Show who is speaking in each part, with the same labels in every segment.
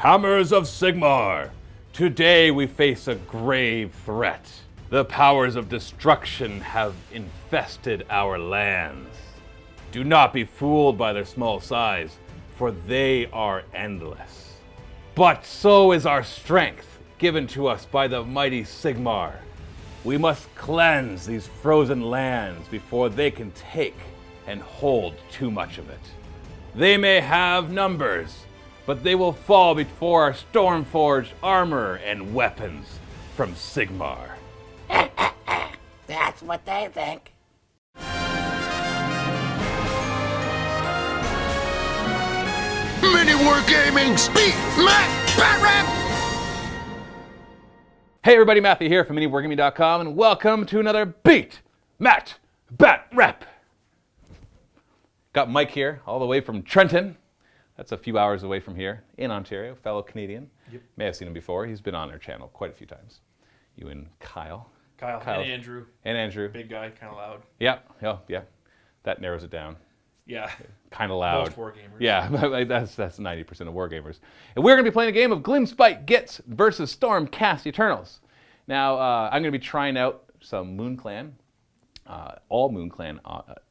Speaker 1: Hammers of Sigmar. Today we face a grave threat. The powers of destruction have infested our lands. Do not be fooled by their small size, for they are endless. But so is our strength, given to us by the mighty Sigmar. We must cleanse these frozen lands before they can take and hold too much of it. They may have numbers, but they will fall before our storm-forged armor and weapons from Sigmar.
Speaker 2: That's what they think.
Speaker 3: MiniWarGaming's beat Matt Batrep!
Speaker 1: Hey everybody, Matthew here from MiniWarGaming.com, and welcome to another Beat Matt Batrep. Got Mike here, all the way from Trenton. That's a few hours away from here, in Ontario, fellow Canadian. Yep. May have seen him before. He's been on our channel quite a few times. You and Kyle.
Speaker 4: Kyle and Andrew.
Speaker 1: And Andrew.
Speaker 4: Big guy, kind of loud.
Speaker 1: Yeah, yeah. That narrows it down.
Speaker 4: Yeah.
Speaker 1: Kind of loud.
Speaker 4: Most war gamers.
Speaker 1: Yeah, that's 90% of war gamers. And we're going to be playing a game of Gloomspite Gitz versus Stormcast Eternals. Now, I'm going to be trying out some Moonclan, all Moonclan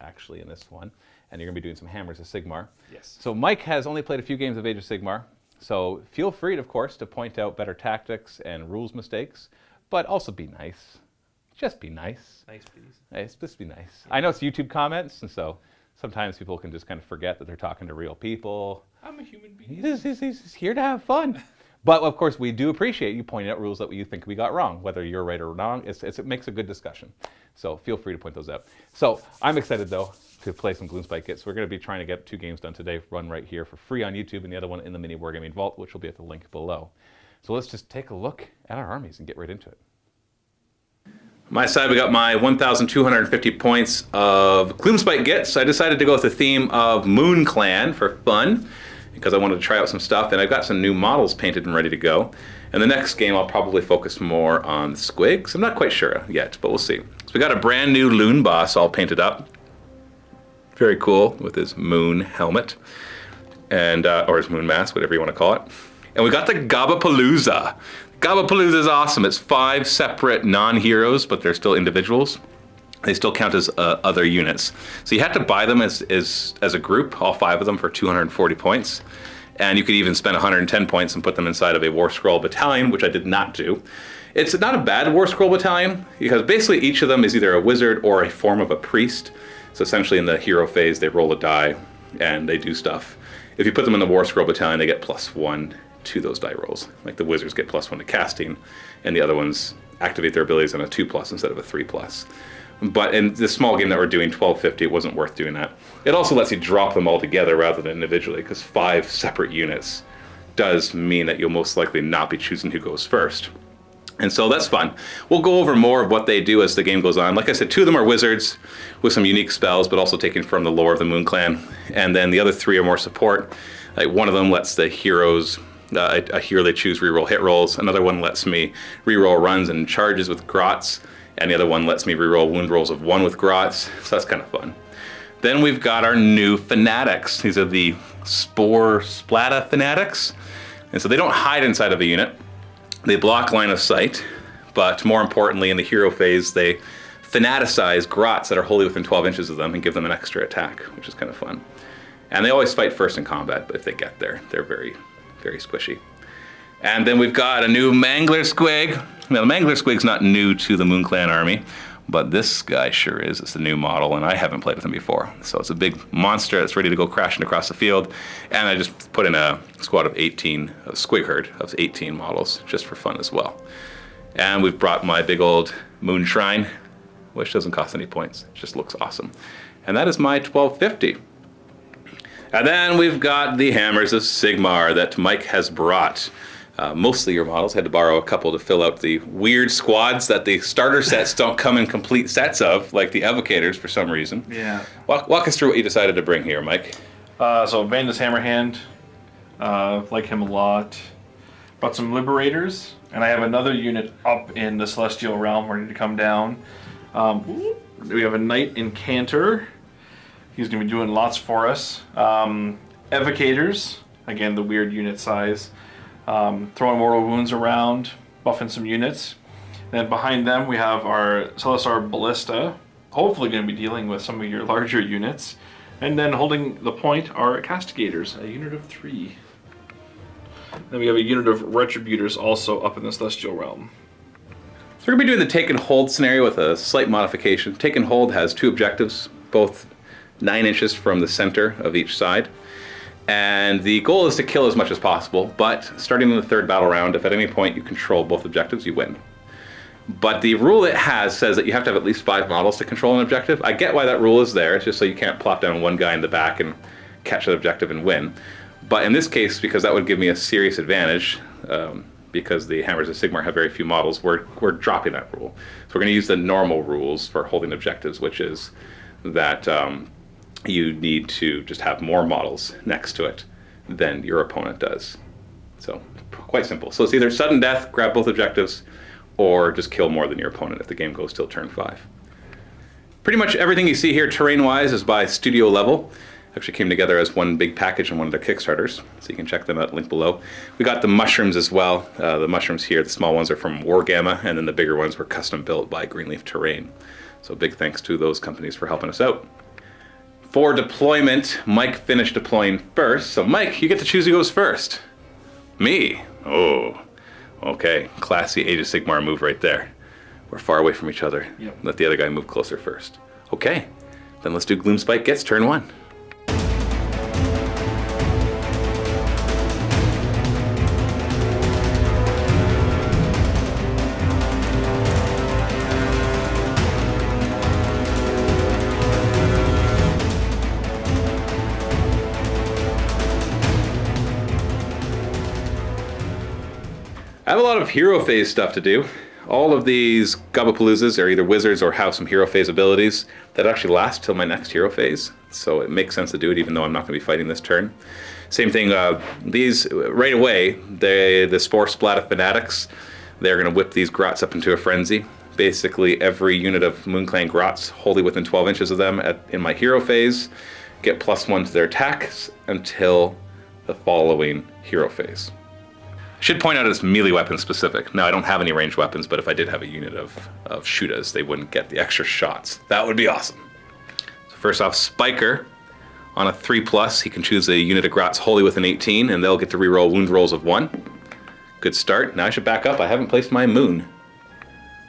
Speaker 1: actually in this one, and you're going to be doing some Hammers of Sigmar.
Speaker 4: Yes.
Speaker 1: So Mike has only played a few games of Age of Sigmar, so feel free, of course, to point out better tactics and rules mistakes, but also be nice. Just be nice.
Speaker 4: Nice, please.
Speaker 1: Hey, just be nice. I know it's YouTube comments, and so sometimes people can just kind of forget that they're talking to real people.
Speaker 4: I'm a human being.
Speaker 1: He's here to have fun. But of course, we do appreciate you pointing out rules that you think we got wrong, whether you're right or wrong. It makes a good discussion. So feel free to point those out. So I'm excited, though, to play some Gloomspite Gitz. We're going to be trying to get 2 games done today, run right here for free on YouTube, and the other one in the MiniWarGaming Vault, which will be at the link below. So let's just take a look at our armies and get right into it. On my side, we got my 1,250 points of Gloomspite Gitz. I decided to go with the theme of Moonclan for fun, because I wanted to try out some stuff, and I've got some new models painted and ready to go. And the next game, I'll probably focus more on the squigs. I'm not quite sure yet, but we'll see. So we got a brand new Loon Boss all painted up. Very cool, with his moon helmet, and or his moon mask, whatever you want to call it. And we got the Gabapalooza. Gabapalooza is awesome. It's 5 separate non-heroes, but they're still individuals. They still count as other units. So you have to buy them as a group, all 5 of them, for 240 points. And you could even spend 110 points and put them inside of a War Scroll battalion, which I did not do. It's not a bad War Scroll battalion, because basically each of them is either a wizard or a form of a priest. So essentially in the hero phase, they roll a die and they do stuff. If you put them in the War Scroll battalion, they get +1 to those die rolls. Like the wizards get +1 to casting, and the other ones activate their abilities on a 2+ instead of a 3+. But in this small game that we're doing, 1250, it wasn't worth doing that. It also lets you drop them all together rather than individually, because 5 separate units does mean that you'll most likely not be choosing who goes first. And so that's fun. We'll go over more of what they do as the game goes on. Like I said, 2 of them are wizards with some unique spells, but also taken from the lore of the Moonclan. And then the other 3 are more support. Like one of them lets the heroes, a hero they choose, reroll hit rolls. Another one lets me reroll runs and charges with grots. And the other one lets me reroll wound rolls of 1 with grots. So that's kind of fun. Then we've got our new fanatics. These are the Spore Splata fanatics. And so they don't hide inside of a unit. They block line of sight, but more importantly, in the hero phase, they fanaticize grots that are wholly within 12 inches of them and give them an extra attack, which is kind of fun. And they always fight first in combat, but if they get there, they're very, very squishy. And then we've got a new Mangler Squig. Now, the Mangler Squig's not new to the Moonclan army, but this guy sure is. It's a new model, and I haven't played with him before. So it's a big monster that's ready to go crashing across the field. And I just put in a squad of 18, a squig herd of 18 models, just for fun as well. And we've brought my big old Moon Shrine, which doesn't cost any points. It just looks awesome. And that is my 1250. And then we've got the Hammers of Sigmar that Mike has brought. Mostly your models. Had to borrow a couple to fill out the weird squads that the starter sets don't come in complete sets of, like the Evocators for some reason.
Speaker 4: Yeah.
Speaker 1: Walk us through what you decided to bring here, Mike.
Speaker 4: So Vandus Hammerhand, like him a lot. Brought some Liberators, and I have another unit up in the Celestial Realm ready to come down. We have a Knight Incanter. He's going to be doing lots for us. Evocators, again the weird unit size. throwing mortal wounds around, buffing some units. Then behind them we have our Celestar Ballista, hopefully going to be dealing with some of your larger units. And then holding the point are Castigators, a unit of 3. Then we have a unit of Retributors also up in the Celestial Realm.
Speaker 1: So we're going to be doing the take and hold scenario with a slight modification. Take and hold has 2 objectives, both 9 inches from the center of each side. And the goal is to kill as much as possible, but starting in the 3rd battle round, if at any point you control both objectives, you win. But the rule it has says that you have to have at least 5 models to control an objective. I get why that rule is there. It's just so you can't plop down one guy in the back and catch an objective and win. But in this case, because that would give me a serious advantage, because the Hammers of Sigmar have very few models, we're dropping that rule. So we're going to use the normal rules for holding objectives, which is that you need to just have more models next to it than your opponent does. So quite simple. So it's either sudden death, grab both objectives, or just kill more than your opponent if the game goes till turn 5. Pretty much everything you see here terrain-wise is by studio level. Actually came together as one big package in one of their Kickstarters, so you can check them out, link below. We got the mushrooms as well. The mushrooms here, the small ones are from Wargamma, and then the bigger ones were custom built by Greenleaf Terrain. So big thanks to those companies for helping us out. For deployment, Mike finished deploying first, so Mike, you get to choose who goes first. Me? Oh. Okay, classy Age of Sigmar move right there. We're far away from each other.
Speaker 4: Yep.
Speaker 1: Let the other guy move closer first. Okay, then let's do Gloomspite Gitz turn 1. I have a lot of hero phase stuff to do. All of these Gobapaloozas are either wizards or have some hero phase abilities that actually last till my next hero phase. So it makes sense to do it even though I'm not going to be fighting this turn. Same thing, these right away, the Spore Splatta Fanatics, they're going to whip these Grots up into a frenzy. Basically every unit of Moonclan Grots wholly within 12 inches of them in my hero phase get +1 to their attacks until the following hero phase. I should point out it's melee weapon specific. Now I don't have any ranged weapons, but if I did have a unit of shootas, they wouldn't get the extra shots. That would be awesome. So first off, Spiker. On a 3+, he can choose a unit of Grots wholly within 18, and they'll get to reroll wound rolls of 1. Good start. Now I should back up. I haven't placed my moon.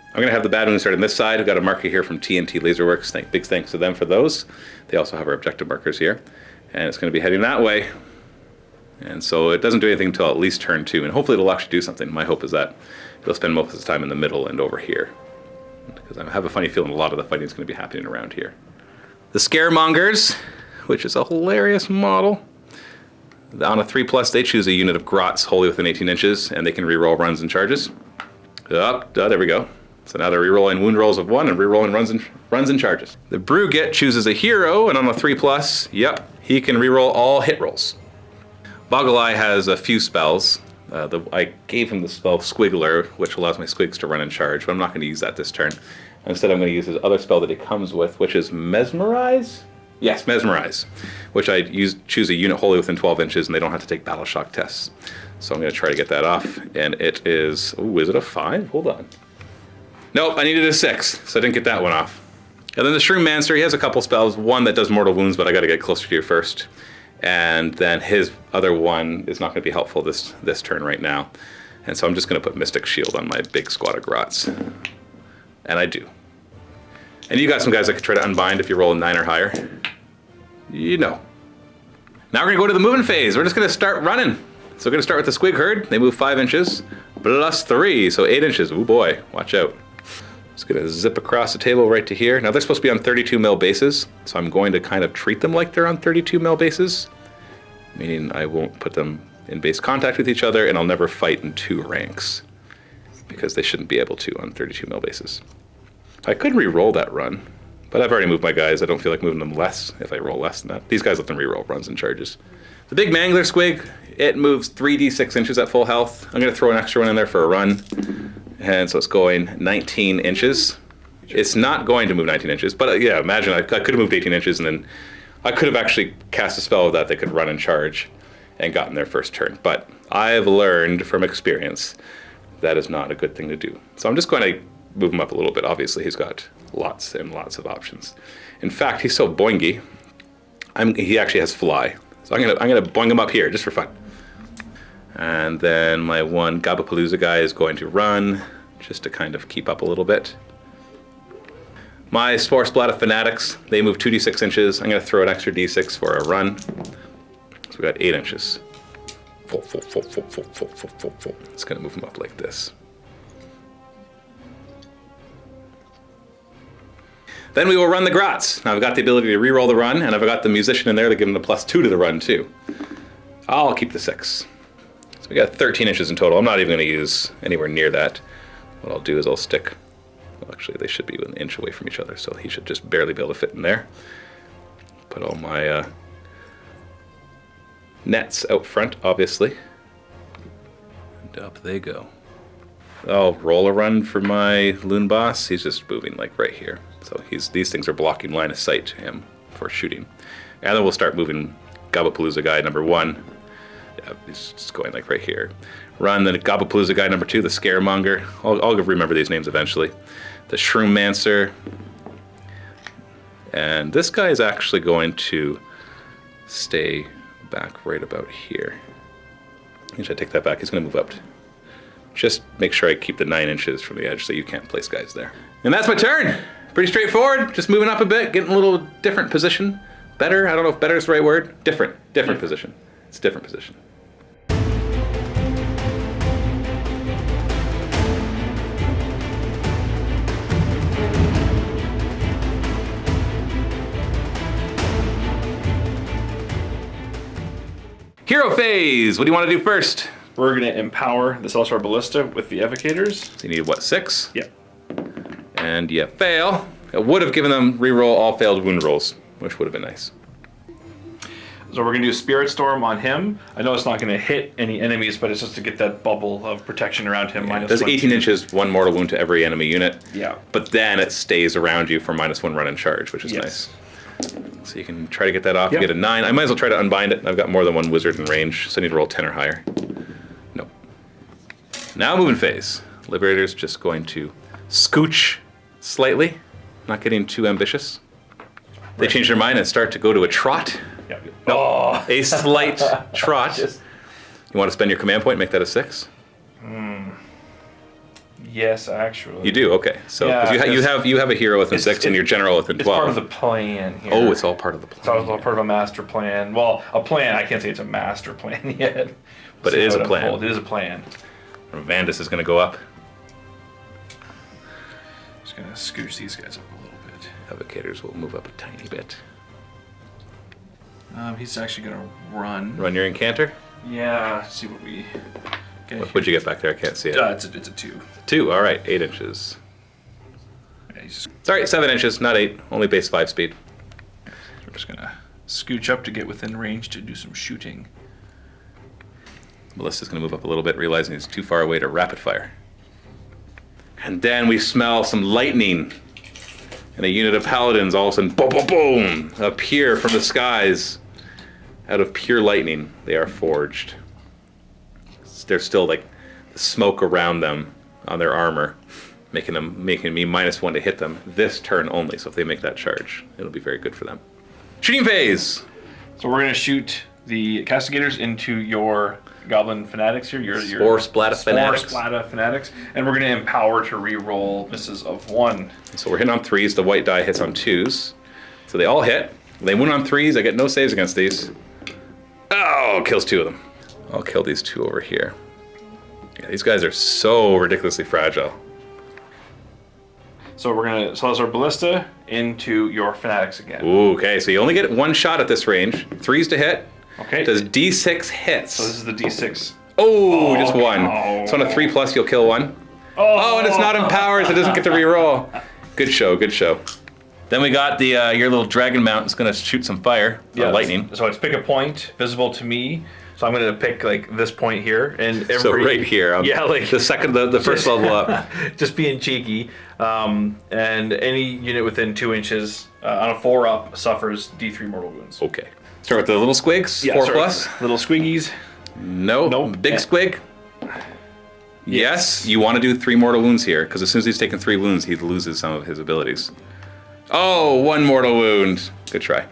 Speaker 1: I'm going to have the bad moon start on this side. I've got a marker here from TNT Laserworks. Big thanks to them for those. They also have our objective markers here. And it's going to be heading that way. And so it doesn't do anything until at least turn 2, and hopefully it'll actually do something. My hope is that it'll spend most of its time in the middle and over here, because I have a funny feeling a lot of the fighting is going to be happening around here. The Scaremongers, which is a hilarious model. On a 3+, they choose a unit of Grots wholly within 18 inches, and they can reroll runs and charges. There we go. So now they're rerolling wound rolls of 1 and rerolling runs and charges. The Brugit chooses a hero, and on a 3+, yep, he can reroll all hit rolls. Boggle-Eye has a few spells. I gave him the spell Squiggler, which allows my squigs to run and charge, but I'm not going to use that this turn. Instead, I'm going to use his other spell that he comes with, which is Mesmerize? Yes, Mesmerize, which I choose a unit wholly within 12 inches, and they don't have to take Battle Shock tests. So I'm going to try to get that off, and it is... Ooh, is it a 5? Hold on. Nope, I needed a 6, so I didn't get that one off. And then the Shroommancer, he has a couple spells. One that does mortal wounds, but I got to get closer to you first. And then his other one is not going to be helpful this turn right now. And so I'm just going to put Mystic Shield on my big squad of Grots. And I do. And you got some guys that could try to unbind if you roll a 9 or higher. You know. Now we're going to go to the moving phase. We're just going to start running. So we're going to start with the Squig Herd. They move 5 inches. +3, so 8 inches. Ooh boy, watch out. Just going to zip across the table right to here. Now they're supposed to be on 32 mil bases, so I'm going to kind of treat them like they're on 32 mil bases, meaning I won't put them in base contact with each other, and I'll never fight in 2 ranks, because they shouldn't be able to on 32 mil bases. I could re-roll that run, but I've already moved my guys. I don't feel like moving them less if I roll less than that. These guys let them re-roll runs and charges. The big Mangler Squig, it moves 3d6 inches at full health. I'm going to throw an extra one in there for a run. And so it's going 19 inches. It's not going to move 19 inches, but yeah, imagine I could have moved 18 inches, and then I could have actually cast a spell with that could run and charge. and gotten their first turn. But I've learned from experience that is not a good thing to do. So I'm just going to move him up a little bit. Obviously, he's got lots and lots of options. In fact, he's so boingy. He actually has fly, so I'm gonna boing him up here just for fun. And then my one Gabapalooza guy is going to run just to kind of keep up a little bit. My Spore Splatta Fanatics, they move 2d6 inches. I'm going to throw an extra d6 for a run. So we got 8 inches. Full. It's going to move them up like this. Then we will run the Grats. Now I've got the ability to reroll the run, and I've got the Musician in there to give him the +2 to the run too. I'll keep the 6. So we got 13 inches in total. I'm not even going to use anywhere near that. What I'll do is I'll stick... Well, actually, they should be an inch away from each other, so he should just barely be able to fit in there. Put all my nets out front, obviously. And up they go. I'll roll a run for my Loon Boss. He's just moving like right here. So these things are blocking line of sight to him for shooting. And then we'll start moving Gabapalooza guy number 1. Yeah, he's just going like right here. Run the Gabapalooza guy number 2, the Scaremonger. I'll remember these names eventually. The Shroommancer. And this guy is actually going to stay back right about here. Should I take that back? He's going to move up. Just make sure I keep the 9 inches from the edge so you can't place guys there. And that's my turn. Pretty straightforward. Just moving up a bit, getting a little different position. Better. I don't know if better is the right word. Different position. It's a different position. Hero phase. What do you want to do first?
Speaker 4: We're going to empower the Celestial Ballista with the Evocators.
Speaker 1: So you need what, 6?
Speaker 4: Yeah.
Speaker 1: And you fail. It would have given them reroll all failed wound rolls, which would have been nice.
Speaker 4: So we're going to do Spirit Storm on him. I know it's not going to hit any enemies, but it's just to get that bubble of protection around him.
Speaker 1: Yeah, it does 18 inches, 1 mortal wound to every enemy unit.
Speaker 4: Yeah.
Speaker 1: But then it stays around you for -1 run and charge, which is nice. So you can try to get that off.
Speaker 4: Yep.
Speaker 1: You get a 9. I might as well try to unbind it. I've got more than 1 wizard in range, so I need to roll 10 or higher. Nope. Now moving phase. Liberator's just going to scooch slightly, not getting too ambitious. They change their mind and start to go to a trot.
Speaker 4: Yep.
Speaker 1: No,
Speaker 4: Oh.
Speaker 1: a slight trot. You want to spend your command point and make that a 6?
Speaker 4: Yes, actually.
Speaker 1: You do, okay. So
Speaker 4: Yeah,
Speaker 1: 'cause you have a hero within 6 and your general within 12.
Speaker 4: It's part of the plan here.
Speaker 1: Oh, it's all part of the
Speaker 4: It's
Speaker 1: plan.
Speaker 4: all part of a master plan. Well, a plan. I can't say it's a master plan yet.
Speaker 1: But it is a plan.
Speaker 4: It is a plan.
Speaker 1: Vandus is going to go up.
Speaker 4: Just gonna scooch these guys up a little bit.
Speaker 1: Evocators will move up a tiny bit.
Speaker 4: He's actually gonna run.
Speaker 1: Run your incanter.
Speaker 4: Yeah. See what we get.
Speaker 1: What'd you get back there? I can't see it.
Speaker 4: It's a 2.
Speaker 1: 2. All right, 8 inches.
Speaker 4: Yeah, he's just,
Speaker 1: Sorry, 7 inches, not 8. Only base 5 speed.
Speaker 4: we're just gonna scooch up to get within range to do some shooting.
Speaker 1: Melissa's going to move up a little bit, realizing he's too far away to rapid fire. And then we smell some lightning. And a unit of paladins all of a sudden, boom, boom, boom, appear from the skies. Out of pure lightning, they are forged. There's still like the smoke around them on their armor, making me -1 to hit them this turn only. So if they make that charge, it'll be very good for them. Shooting phase.
Speaker 4: So we're gonna shoot the castigators into your goblin fanatics here. Your
Speaker 1: Spore Splatta Fanatics.
Speaker 4: Spore Splatta Fanatics, and we're gonna empower to re-roll misses of 1.
Speaker 1: So we're hitting on 3s. The white die hits on 2s. So they all hit. They win on 3s. I get no saves against these. Oh, kills 2 of them. I'll kill these 2 over here. Yeah, these guys are so ridiculously fragile.
Speaker 4: So we're gonna Celestial Ballista into your fanatics again.
Speaker 1: Ooh, okay, so you only get 1 shot at this range. 3s to hit.
Speaker 4: Okay.
Speaker 1: Does D6 hits.
Speaker 4: So this is the D6.
Speaker 1: Oh, just 1.
Speaker 4: no.
Speaker 1: So on a 3+, you'll kill 1. Oh, and it's not empowered, so it doesn't get to reroll. Good show, good show. Then we got the your little dragon mount is going to shoot some fire, lightning.
Speaker 4: So it's pick a point visible to me. So I'm going to pick like this point here, and every,
Speaker 1: So right here,
Speaker 4: like
Speaker 1: the first level up.
Speaker 4: just being cheeky. And any unit within 2 inches on a 4 up suffers D3 mortal wounds.
Speaker 1: Okay. Start with the little squigs,
Speaker 4: Yeah,
Speaker 1: 4
Speaker 4: sorry,
Speaker 1: plus.
Speaker 4: little squiggies.
Speaker 1: No.
Speaker 4: Nope.
Speaker 1: Big squig. Yes. You want to do 3 mortal wounds here, because as soon as he's taken 3 wounds, he loses some of his abilities. Oh, 1 mortal wound. Good try.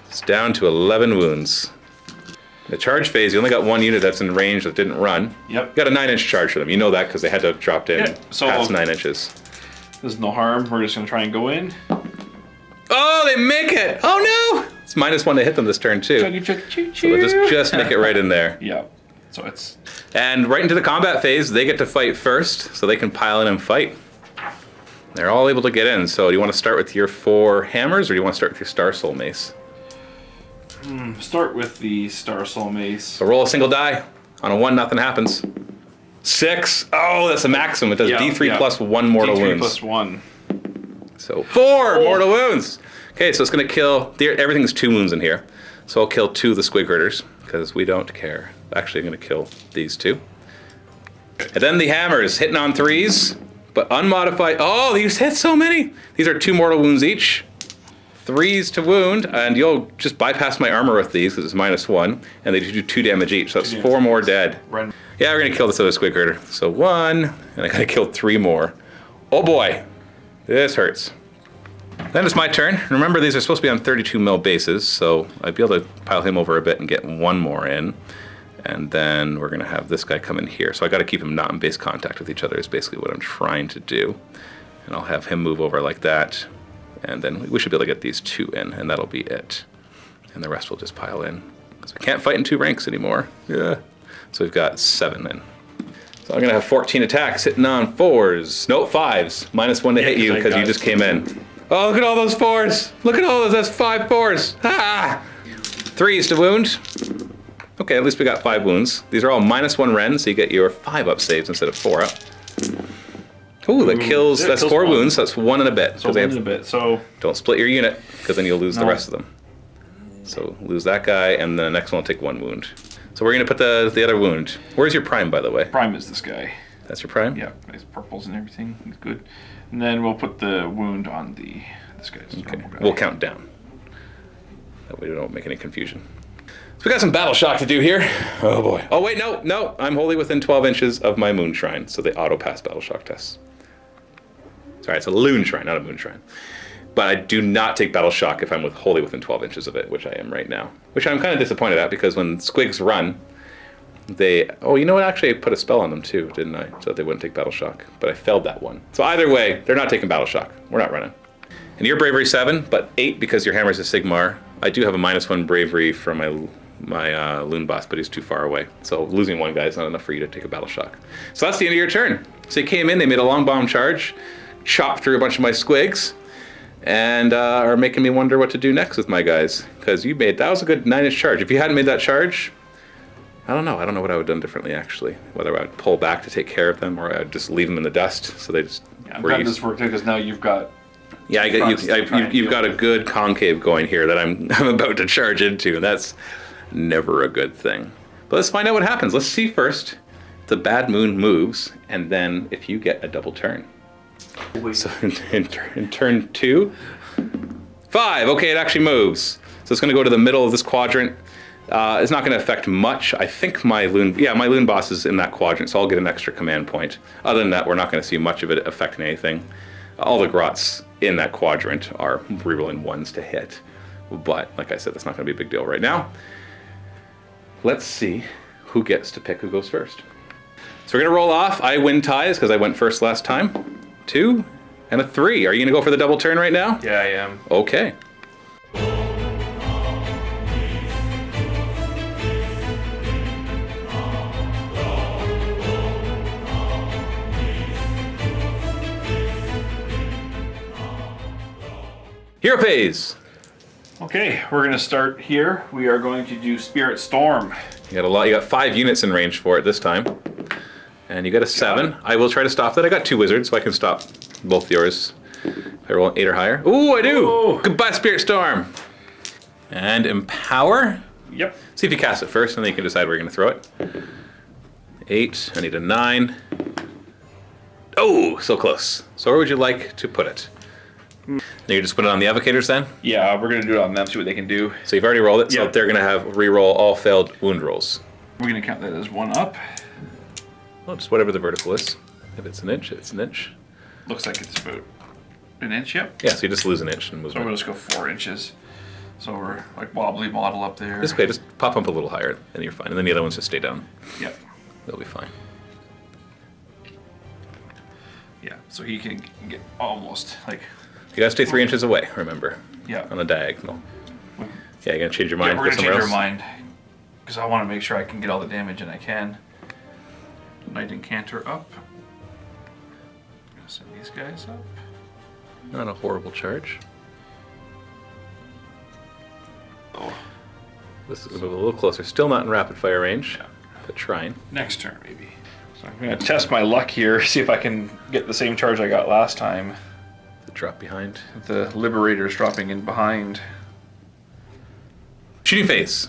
Speaker 1: It's down to 11 wounds. The charge phase, you only got 1 unit that's in range that didn't run.
Speaker 4: Yep.
Speaker 1: You got a 9-inch charge for them. You know that because they had to have dropped in past 9 inches.
Speaker 4: There's no harm. We're just going to try and go in.
Speaker 1: Oh, they make it! Oh no! It's -1 to hit them this turn too.
Speaker 4: Chuggy, chuggy, choo,
Speaker 1: So we'll just make it right in there.
Speaker 4: Yeah. So it's...
Speaker 1: And right into the combat phase, they get to fight first, so they can pile in and fight. They're all able to get in. So do you want to start with your 4 hammers, or do you want to start with your Star Soul Mace?
Speaker 4: Start with the Star Soul Mace.
Speaker 1: So roll a single die. On a 1, nothing happens. 6. Oh, that's a maximum. It does D3 plus 1 mortal
Speaker 4: D3
Speaker 1: wounds.
Speaker 4: plus 1.
Speaker 1: So 4 mortal wounds. Okay, so it's going to kill... Everything's 2 wounds in here. So I'll kill 2 of the squig herders, because we don't care. Actually, I'm going to kill these 2. And then the hammers, hitting on 3s, but unmodified. Oh, these hit so many. These are 2 mortal wounds each. 3s to wound, and you'll just bypass my armor with these, because it's -1, and they do 2 damage each, so that's 4 more dead.
Speaker 4: Run.
Speaker 1: Yeah, we're going to kill this other squig herder. So 1, and I got to kill 3 more. Oh boy, this hurts. Then it's my turn. Remember, these are supposed to be on 32 mil bases, so I'd be able to pile him over a bit and get 1 more in. And then we're going to have this guy come in here. So I got to keep him not in base contact with each other is basically what I'm trying to do. And I'll have him move over like that. And then we should be able to get these 2 in, and that'll be it. And the rest will just pile in. Because we can't fight in 2 ranks anymore. Yeah. So we've got 7 in. So I'm going to have 14 attacks hitting on 4s. No, 5s. -1 to hit you because you just came in. Oh, look at all those 4s. Look at all those. That's 5 4s. Ah! 3s to wound. Okay, at least we got 5 wounds. These are all -1 Ren, so you get your 5 up saves instead of 4 up. Ooh, that kills. That's 4 wounds. So that's 1 and a bit.
Speaker 4: So 1 and a bit. So
Speaker 1: don't split your unit, because then you'll lose the rest of them. So lose that guy, and then the next one will take 1 wound. So we're gonna put the other wound. Where's your prime, by the way?
Speaker 4: Prime is this guy.
Speaker 1: That's your prime?
Speaker 4: Yeah, nice purples and everything. He's good. And then we'll put the wound on this guy's.
Speaker 1: Okay. We'll count down. That way we don't make any confusion. So we got some battle shock to do here. Oh boy. Oh wait, no. I'm wholly within 12 inches of my moon shrine, so they auto pass battle shock tests. Sorry, it's a loon shrine, not a moon shrine. But I do not take battle shock if I'm wholly within 12 inches of it, which I am right now. Which I'm kind of disappointed at, because when squigs run, they... Oh, you know what? Actually, I put a spell on them too, didn't I? So that they wouldn't take battle shock. But I failed that one. So either way, they're not taking battle shock. We're not running. And you're bravery 7, but 8 because your hammer's a Sigmar. I do have a -1 bravery from my loon boss, but he's too far away. So losing 1 guy is not enough for you to take a battle shock. So that's the end of your turn. So you came in, they made a long bomb charge, chopped through a bunch of my squigs, and are making me wonder what to do next with my guys. Because that was a good 9-inch charge. If you hadn't made that charge, I don't know what I would have done differently, actually. Whether I would pull back to take care of them, or I'd just leave them in the dust, so they just...
Speaker 4: Yeah, I'm glad this worked out, because now you've got...
Speaker 1: Yeah, you've got a good concave going here that I'm about to charge into, and that's never a good thing. But let's find out what happens. Let's see first the bad moon moves, and then if you get a double turn. So in turn 2, 5. Okay, it actually moves. So it's going to go to the middle of this quadrant. It's not going to affect much. I think my loon boss is in that quadrant, so I'll get an extra command point. Other than that, we're not going to see much of it affecting anything. All the grots in that quadrant are rerolling 1s to hit. But like I said, that's not going to be a big deal right now. Let's see who gets to pick who goes first. So we're going to roll off. I win ties because I went first last time. 2 and a 3. Are you going to go for the double turn right now?
Speaker 4: Yeah, I am.
Speaker 1: Okay. Hero phase.
Speaker 4: Okay, we're going to start here. We are going to do Spirit Storm.
Speaker 1: You got a lot. You got 5 units in range for it this time. And you got a 7. I will try to stop that. I got 2 wizards, so I can stop both yours. If I roll an 8 or higher. Ooh, I do!
Speaker 4: Ooh.
Speaker 1: Goodbye, Spirit Storm! And Empower.
Speaker 4: Yep.
Speaker 1: See if you cast it first, and then you can decide where you're going to throw it. 8. I need a 9. Oh, so close. So where would you like to put it? Then you just put it on the evocators then?
Speaker 4: Yeah, we're going to do it on them, see what they can do.
Speaker 1: So you've already rolled it, so
Speaker 4: Yep.
Speaker 1: they're going to have re-roll all failed wound rolls.
Speaker 4: We're going to count that as 1 up.
Speaker 1: Well, just whatever the vertical is. If it's an inch, it's an inch.
Speaker 4: Looks like it's about an inch, yep.
Speaker 1: Yeah, so you just lose an inch and move
Speaker 4: So we'll just go 4 inches. So we're like wobbly model up there.
Speaker 1: Just okay, just pop up a little higher, and you're fine. And then the other ones just stay down.
Speaker 4: Yep.
Speaker 1: They'll be fine.
Speaker 4: Yeah, so he can get almost like...
Speaker 1: You gotta stay 3 inches away, remember.
Speaker 4: Yeah.
Speaker 1: On a diagonal. Yeah, you're gonna change your mind.
Speaker 4: Yeah, we're
Speaker 1: go
Speaker 4: going to change
Speaker 1: somewhere
Speaker 4: our
Speaker 1: else?
Speaker 4: mind. Because I want to make sure I can get all the damage and I can. Knight and Cantor up. I'm going to send these guys up.
Speaker 1: Not a horrible charge.
Speaker 4: Oh.
Speaker 1: This is gonna move a little closer. Still not in rapid fire range,
Speaker 4: Yeah.
Speaker 1: but trying.
Speaker 4: Next turn, maybe. So I'm going to test my luck here, see if I can get the same charge I got last time.
Speaker 1: The drop behind.
Speaker 4: The Liberators dropping in behind.
Speaker 1: Shooting phase.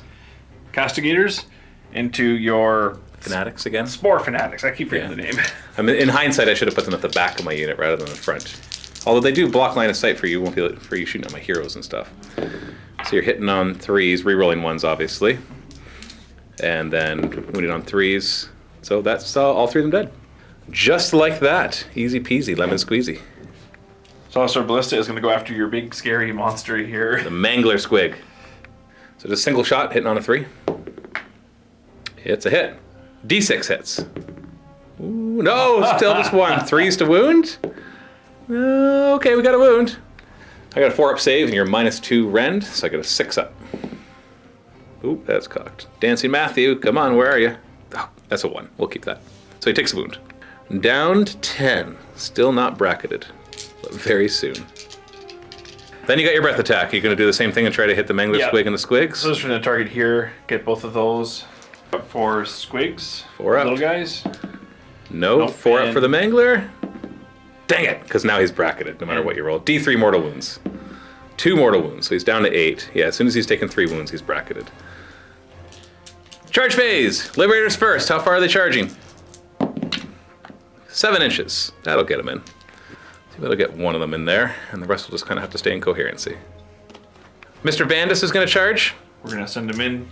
Speaker 4: Castigators into your
Speaker 1: Fanatics again.
Speaker 4: Spore Fanatics. I keep forgetting
Speaker 1: Yeah.
Speaker 4: the name.
Speaker 1: I mean, in hindsight, I should have put them at the back of my unit rather than the front. Although they do block line of sight for you, won't be for you shooting at my heroes and stuff. So you're hitting on 3s, re-rolling 1s, obviously, and then wounding on 3s. So that's all 3 of them dead. Just like that, easy peasy, lemon squeezy.
Speaker 4: So also Ballista is going to go after your big scary monster here.
Speaker 1: The Mangler Squig. So just single shot hitting on a 3. It's a hit. D6 hits. Ooh, no, still just 1. 3s to wound. Okay, we got a wound. I got a 4 up save and you're -2 rend, so I got a 6 up. Oop, that's cocked. Dancing Matthew, come on, where are you? Oh, that's a 1. We'll keep that. So he takes a wound. Down to 10. Still not bracketed, but very soon. Then you got your breath attack. You're going to do the same thing and try to hit the Mangler
Speaker 4: Yeah.
Speaker 1: Squig and the Squigs.
Speaker 4: So just going to target here, get both of those. Up for Squigs.
Speaker 1: 4 up.
Speaker 4: Little guys.
Speaker 1: No,
Speaker 4: Nope,
Speaker 1: 4 up
Speaker 4: and-
Speaker 1: for the Mangler. Dang it, because now he's bracketed no matter what you roll. D3 mortal wounds. 2 mortal wounds, so he's down to 8. Yeah, as soon as he's taken 3 wounds, he's bracketed. Charge phase! Liberators first. How far are they charging? 7 inches. That'll get him in. See if that'll get one of them in there, and the rest will just kind of have to stay in coherency. Mr. Vandus is going to charge.
Speaker 4: We're going to send him in.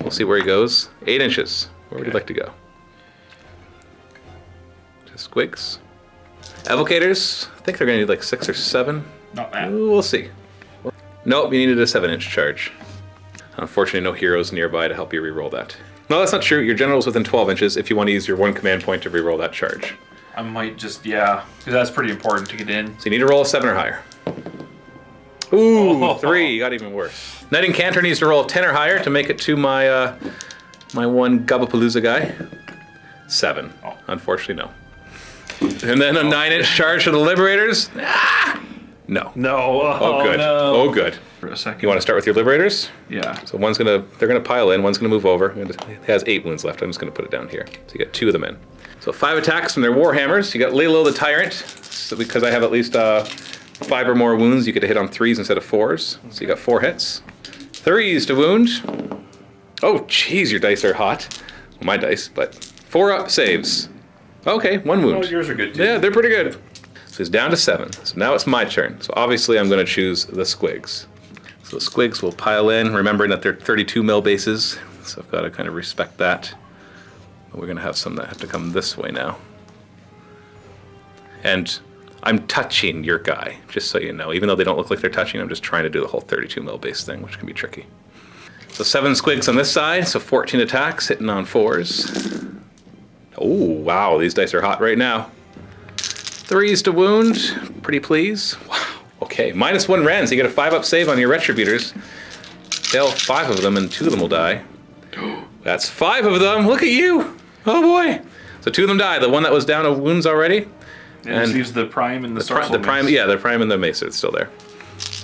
Speaker 1: We'll see where he goes. 8 inches. Where would you
Speaker 4: Okay.
Speaker 1: like to go? Just squigs. Evocators, I think they're going to need like 6 or 7.
Speaker 4: Not that.
Speaker 1: Ooh, we'll see. Nope, you needed a 7-inch charge. Unfortunately, no heroes nearby to help you reroll that. No, that's not true. Your general's within 12 inches if you want to use your 1 command point to reroll that charge.
Speaker 4: I might just, yeah, because that's pretty important to get in.
Speaker 1: So you need to roll a 7 or higher. Ooh, 3, you got even worse. Knight and Cantor needs to roll a 10 or higher to make it to my my one Gubbapalooza guy. 7.
Speaker 4: Oh.
Speaker 1: Unfortunately, no. And then a 9-inch charge for the Liberators. Ah! No.
Speaker 4: No.
Speaker 1: Oh, good.
Speaker 4: No.
Speaker 1: Oh, good.
Speaker 4: For a second.
Speaker 1: You want to start with your Liberators?
Speaker 4: Yeah.
Speaker 1: So they're gonna pile in. One's gonna move over. It has 8 wounds left. I'm just gonna put it down here. So you got 2 of them in. So 5 attacks from their Warhammers. You got Lilo the Tyrant. So because I have at least 5 or more wounds, you get to hit on 3s instead of 4s. So you got 4 hits. 3s to wound. Oh, jeez, your dice are hot. Well, my dice, but 4 up saves. Okay, 1 wound.
Speaker 4: Oh, yours are good too.
Speaker 1: Yeah, they're pretty good. So he's down to 7. So now it's my turn. So obviously I'm going to choose the Squigs. So the Squigs will pile in, remembering that they're 32 mil bases. So I've got to kind of respect that. But we're going to have some that have to come this way now. And I'm touching your guy, just so you know. Even though they don't look like they're touching, I'm just trying to do the whole 32 mil base thing, which can be tricky. So 7 Squigs on this side, so 14 attacks, hitting on 4s. Oh, wow, these dice are hot right now. 3s to wound, pretty please. Wow, okay, -1 rend, so you get a 5 up save on your Retributors. Fail 5 of them and 2 of them will die. That's 5 of them, look at you. Oh boy. So 2 of them die, the one that was down to wounds already.
Speaker 4: And just use the prime and the sorcerer.
Speaker 1: The prime, yeah, the prime and the mace are still there.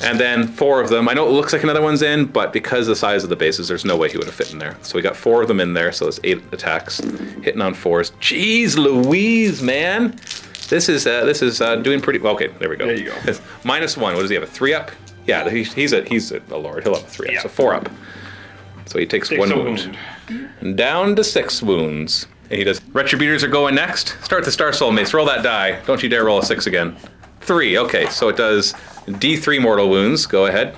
Speaker 1: And then 4 of them, I know it looks like another one's in, but because of the size of the bases, there's no way he would have fit in there. So we got 4 of them in there, so it's 8 attacks, hitting on 4s. Jeez Louise, man. This is doing pretty, okay, there we go.
Speaker 4: There you go.
Speaker 1: -1, what does he have, a 3 up? Yeah, he's a lord, he'll have a 3 up,
Speaker 4: Yeah.
Speaker 1: so 4 up. So he takes 1 wound. And down to 6 wounds. And he does, Retributors are going next. Start the Star Soul Mace, roll that die. Don't you dare roll a 6 again. 3. Okay, so it does D3 mortal wounds. Go ahead.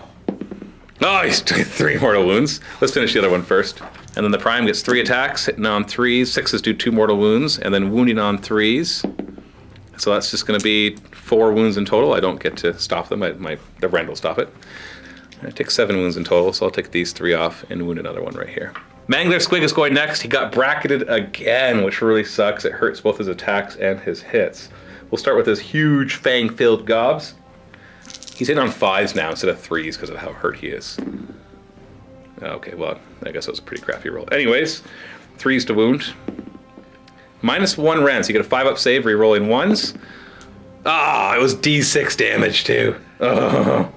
Speaker 1: Oh, he's doing 3 mortal wounds. Let's finish the other one first. And then the Prime gets 3 attacks, hitting on 3s. 6s do 2 mortal wounds, and then wounding on 3s. So that's just going to be 4 wounds in total. I don't get to stop them. The Rend will stop it. I take 7 wounds in total, so I'll take these 3 off and wound another one right here. Mangler Squig is going next. He got bracketed again, which really sucks. It hurts both his attacks and his hits. We'll start with his huge fang-filled gobs. He's hitting on 5s now instead of 3s because of how hurt he is. Okay, well, I guess that was a pretty crappy roll. Anyways, 3s to wound. -1 Rend, so you get a 5-up save, re-rolling 1s. Ah, it was D6 damage too. Oh.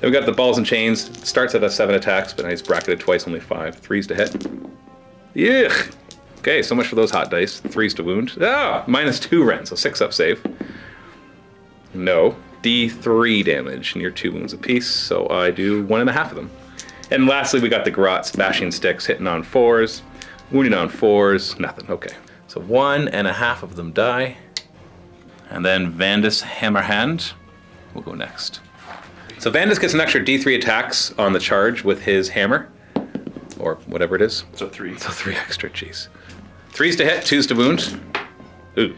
Speaker 1: Then we got the balls and chains. Starts at a 7 attacks, but now he's bracketed twice, only 5. 3s to hit. Yeah. Okay, so much for those hot dice. 3s to wound. Ah, -2 Rend, so 6-up save. No. D3 damage, and you're 2 wounds apiece, so I do 1.5 of them. And lastly, we got the Grotz bashing sticks, hitting on 4s, wounding on 4s, nothing. Okay, so 1.5 of them die. And then Vandus Hammerhand will go next. So Vandus gets an extra D3 attacks on the charge with his hammer, or whatever it is.
Speaker 4: So 3.
Speaker 1: So 3 extra, jeez. 3s to hit, 2s to wound. Ooh.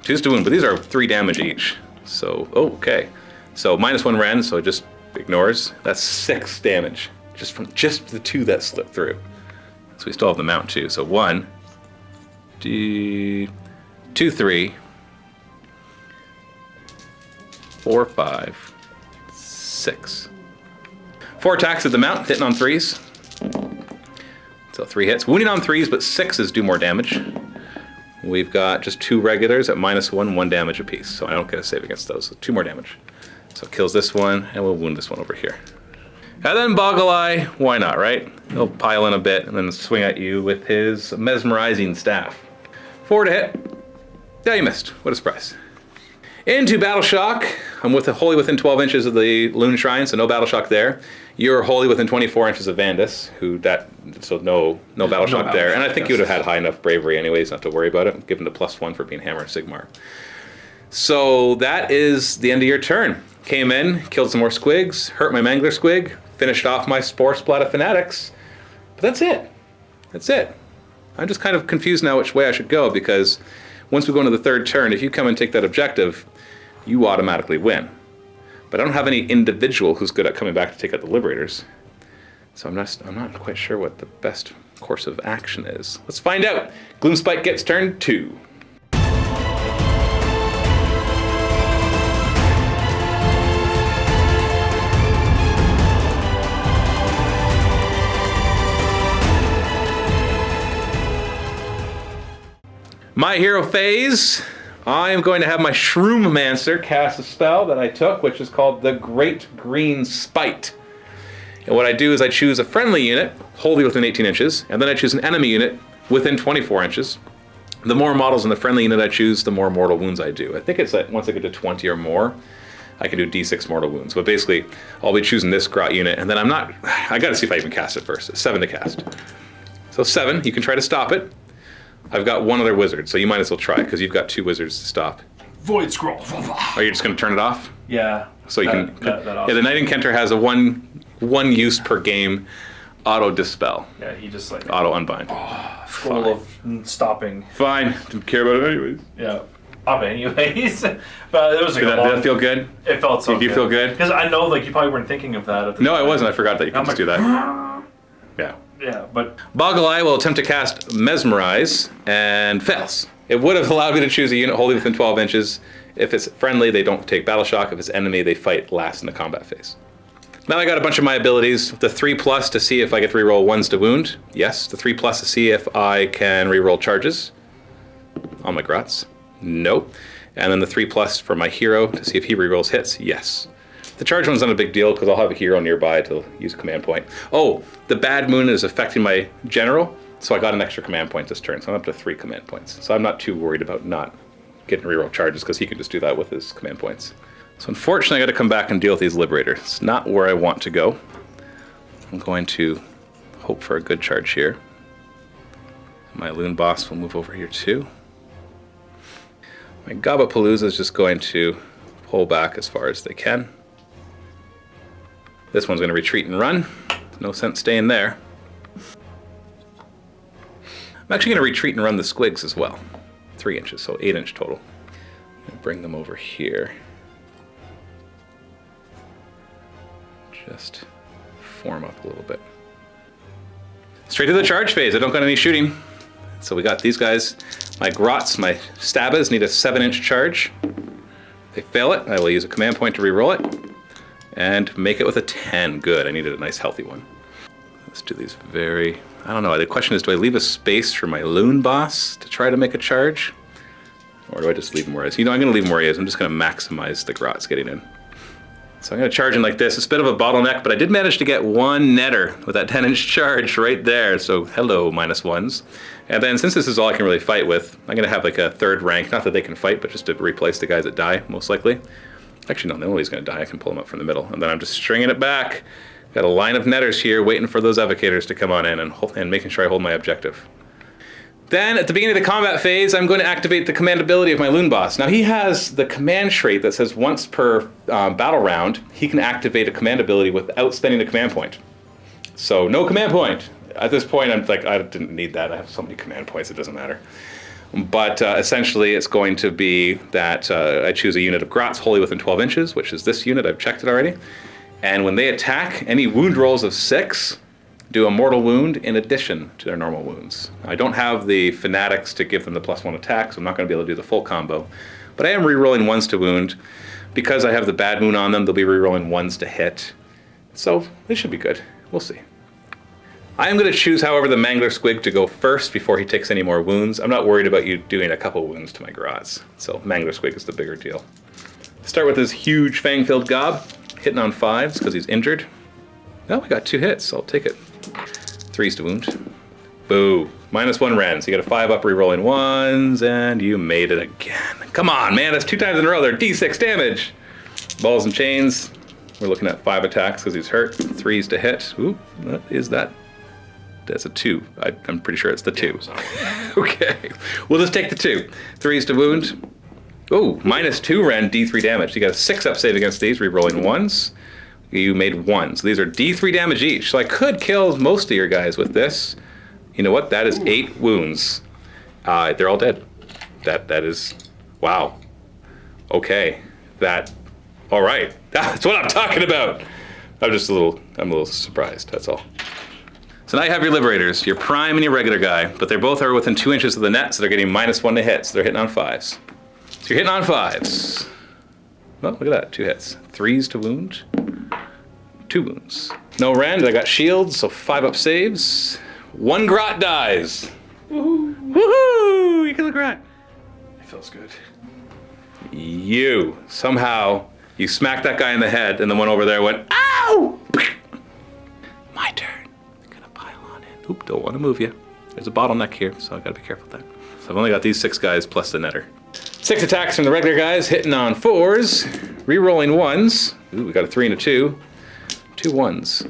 Speaker 1: 2s to wound, but these are 3 damage each. So, oh, okay. So -1 Rend, so it just ignores. That's 6 damage, just from the 2 that slipped through. So we still have the mount too. So 1, 2, 3, 4, 5, 6. 4 attacks at the mount, hitting on 3s. So 3 hits. Wounding on 3s, but 6s do more damage. We've got just 2 regulars at -1, 1 damage apiece. So I don't get a save against those, so 2 more damage. So it kills this one, and we'll wound this one over here. And then Boggle Eye, why not, right? He'll pile in a bit and then swing at you with his mesmerizing staff. 4 to hit. Yeah, you missed. What a surprise. Into Battle Shock. I'm wholly within 12 inches of the Loon Shrine, so no Battle Shock there. You're wholly within 24 inches of Vandus, so no Battle Shock there. And I think you would have had high enough bravery anyways not to worry about it, given the +1 for being Hammer and Sigmar. So that is the end of your turn. Came in, killed some more squigs, hurt my Mangler Squig, finished off my Spore Splat of Fanatics. But that's it. That's it. I'm just kind of confused now which way I should go, because once we go into the 3rd turn, if you come and take that objective, you automatically win. But I don't have any individual who's good at coming back to take out the Liberators. So I'm not quite sure what the best course of action is. Let's find out. Gloomspite Gitz turn 2. My hero phase, I am going to have my Shroomancer cast a spell that I took, which is called the Great Green Spite. And what I do is I choose a friendly unit, wholly within 18 inches, and then I choose an enemy unit within 24 inches. The more models in the friendly unit I choose, the more mortal wounds I do. I think it's that once I get to 20 or more, I can do D6 mortal wounds. But basically, I'll be choosing this Grot unit, and then I gotta see if I even cast it first. It's 7 to cast. So 7, you can try to stop it. I've got 1 other wizard, so you might as well try, because you've got 2 wizards to stop.
Speaker 4: Void Scroll.
Speaker 1: Are you just going to turn it off?
Speaker 4: Yeah.
Speaker 1: So you can. Yeah, the Knight Incanter has a one use per game auto dispel.
Speaker 4: Yeah, he just like
Speaker 1: auto unbind.
Speaker 4: Scroll of stopping.
Speaker 1: Fine. Didn't care about it anyways.
Speaker 4: Yeah. Up anyways. But it was like
Speaker 1: did that feel good?
Speaker 4: It felt so good.
Speaker 1: Do you feel good?
Speaker 4: Because I know like you probably weren't thinking of that at the
Speaker 1: No,
Speaker 4: time.
Speaker 1: I wasn't. I forgot that you could just do that. Yeah.
Speaker 4: Yeah, but
Speaker 1: Boggle Eye will attempt to cast Mesmerize and fails. It would have allowed me to choose a unit wholly within 12 inches. If it's friendly, they don't take Battle Shock. If it's enemy, they fight last in the combat phase. Now I got a bunch of my abilities. The 3+ to see if I get to reroll 1s to wound. Yes. The 3+ to see if I can reroll charges on my Grots. Nope. And then the 3+ for my hero to see if he rerolls hits. Yes. The charge one's not a big deal because I'll have a hero nearby to use a command point. Oh, the bad moon is affecting my general, so I got an extra command point this turn, so I'm up to 3 command points. So I'm not too worried about not getting reroll charges because he can just do that with his command points. So unfortunately I got to come back and deal with these Liberators. It's not where I want to go. I'm going to hope for a good charge here. My Loon Boss will move over here too. My Gabapalooza is just going to pull back as far as they can. This one's going to retreat and run. No sense staying there. I'm actually going to retreat and run the squigs as well. 3 inches, so 8 inch total. Bring them over here. Just form up a little bit. Straight to the charge phase. I don't got any shooting. So we got these guys. My grots, my stabas need a 7 inch charge. If they fail it, I will use a command point to reroll it. And make it with a 10. Good, I needed a nice healthy one. Let's do these very... I don't know, the question is, do I leave a space for my loon boss to try to make a charge? Or do I just leave him where he is? You know, I'm going to leave him where he is. I'm just going to maximize the grots getting in. So I'm going to charge in like this. It's a bit of a bottleneck, but I did manage to get one netter with that 10 inch charge right there. So hello, -1s. And then since this is all I can really fight with, I'm going to have like a 3rd rank. Not that they can fight, but just to replace the guys that die, most likely. Actually, no, nobody's going to die. I can pull them up from the middle. And then I'm just stringing it back. Got a line of netters here waiting for those evocators to come on in and making sure I hold my objective. Then, at the beginning of the combat phase, I'm going to activate the command ability of my loon boss. Now, he has the command trait that says once per battle round, he can activate a command ability without spending a command point. So, no command point. At this point, I'm like, I didn't need that. I have so many command points, it doesn't matter. But essentially, it's going to be that I choose a unit of grots wholly within 12 inches, which is this unit. I've checked it already. And when they attack, any wound rolls of 6 do a mortal wound in addition to their normal wounds. I don't have the fanatics to give them the +1 attack, so I'm not going to be able to do the full combo. But I am re-rolling 1s to wound. Because I have the bad wound on them, they'll be re-rolling 1s to hit. So they should be good. We'll see. I am going to choose, however, the Mangler Squig to go first before he takes any more wounds. I'm not worried about you doing a couple wounds to my grots. So Mangler Squig is the bigger deal. Start with this huge fang-filled gob, hitting on 5s because he's injured. Oh, we got 2 hits, so I'll take it. 3s to wound. Boo. -1 rend. So you got a 5 up re-rolling 1s, and you made it again. Come on, man, that's 2 times in a row. They're D6 damage. Balls and chains. We're looking at 5 attacks because he's hurt. 3s to hit. Ooh, what is that? That's a 2. I'm pretty sure it's the 2. Okay, we'll just take the 2. 3s to wound. Ooh, -2 rend, D3 damage. You got a 6 up save against these, re-rolling 1s. You made 1. So these are D3 damage each. So I could kill most of your guys with this. You know what? That is 8 wounds. They're all dead. That is... Wow. Okay. All right. That's what I'm talking about. I'm a little surprised, that's all. So now you have your Liberators, your Prime and your regular guy, but they both are within 2 inches of the net, so they're getting -1 to hit, so they're hitting on 5s. So you're hitting on 5s. Well, look at that, 2 hits. 3s to wound. 2 wounds. No rend, I got shields, so 5 up saves. 1 grot dies. Woohoo! Woohoo! You kill a grot.
Speaker 4: It feels good.
Speaker 1: You smacked that guy in the head, and the one over there went, ow! My turn. I'm gonna pile on in. Oop, don't want to move you. There's a bottleneck here, so I gotta be careful with that. So I've only got these 6 guys plus the netter. 6 attacks from the regular guys, hitting on 4s, re-rolling 1s. Ooh, we got a 3 and a 2. 2 1s.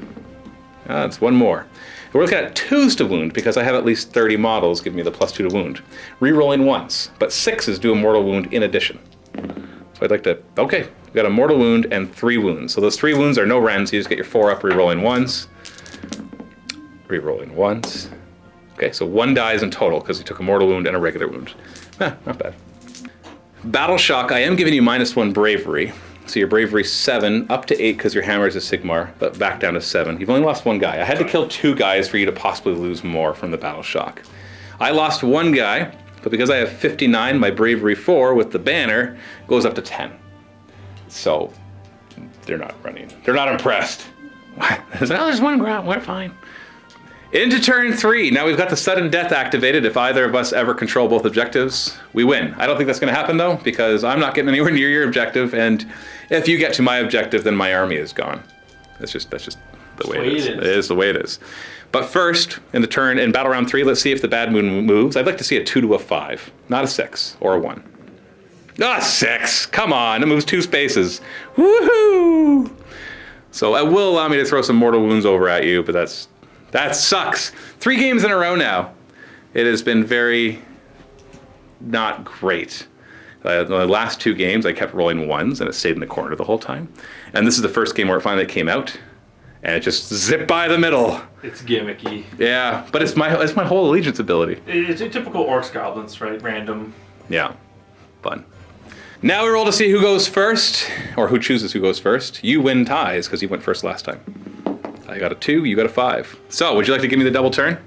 Speaker 1: That's 1 more. We're looking at 2s to wound because I have at least 30 models giving me the +2 to wound. Re-rolling 1s, but 6s do a mortal wound in addition. So I'd like to, okay, we got a mortal wound and 3 wounds. So those 3 wounds are no rends, so you just get your 4 up, re-rolling 1s. Re-rolling 1s. Okay, so 1 dies in total because he took a mortal wound and a regular wound. Not bad. Battle Shock, I am giving you -1 bravery. So your bravery 7, up to 8 because your hammer is a Sigmar, but back down to 7. You've only lost 1 guy. I had to kill 2 guys for you to possibly lose more from the Battle Shock. I lost 1 guy, but because I have 59, my bravery 4 with the banner goes up to 10. So they're not running. They're not impressed. There's 1 grot, we're fine. Into turn 3. Now we've got the sudden death activated. If either of us ever control both objectives, we win. I don't think that's going to happen though, because I'm not getting anywhere near your objective, and if you get to my objective, then my army is gone. That's just the way it is. It is the way it is. But first, in battle round 3, let's see if the bad moon moves. I'd like to see a 2 to a 5, not a 6 or a 1. 6! Come on, it moves 2 spaces. Woohoo! So it will allow me to throw some mortal wounds over at you, but that sucks. 3 games in a row now. It has been very not great. The last 2 games, I kept rolling 1s, and it stayed in the corner the whole time. And this is the first game where it finally came out, and it just zipped by the middle.
Speaker 4: It's gimmicky.
Speaker 1: Yeah, but it's my whole allegiance ability.
Speaker 4: It's a typical Orcs Goblins, right? Random.
Speaker 1: Yeah, fun. Now we roll to see who goes first, or who chooses who goes first. You win ties, because you went first last time. I got a 2, you got a 5. So, would you like to give me the double turn?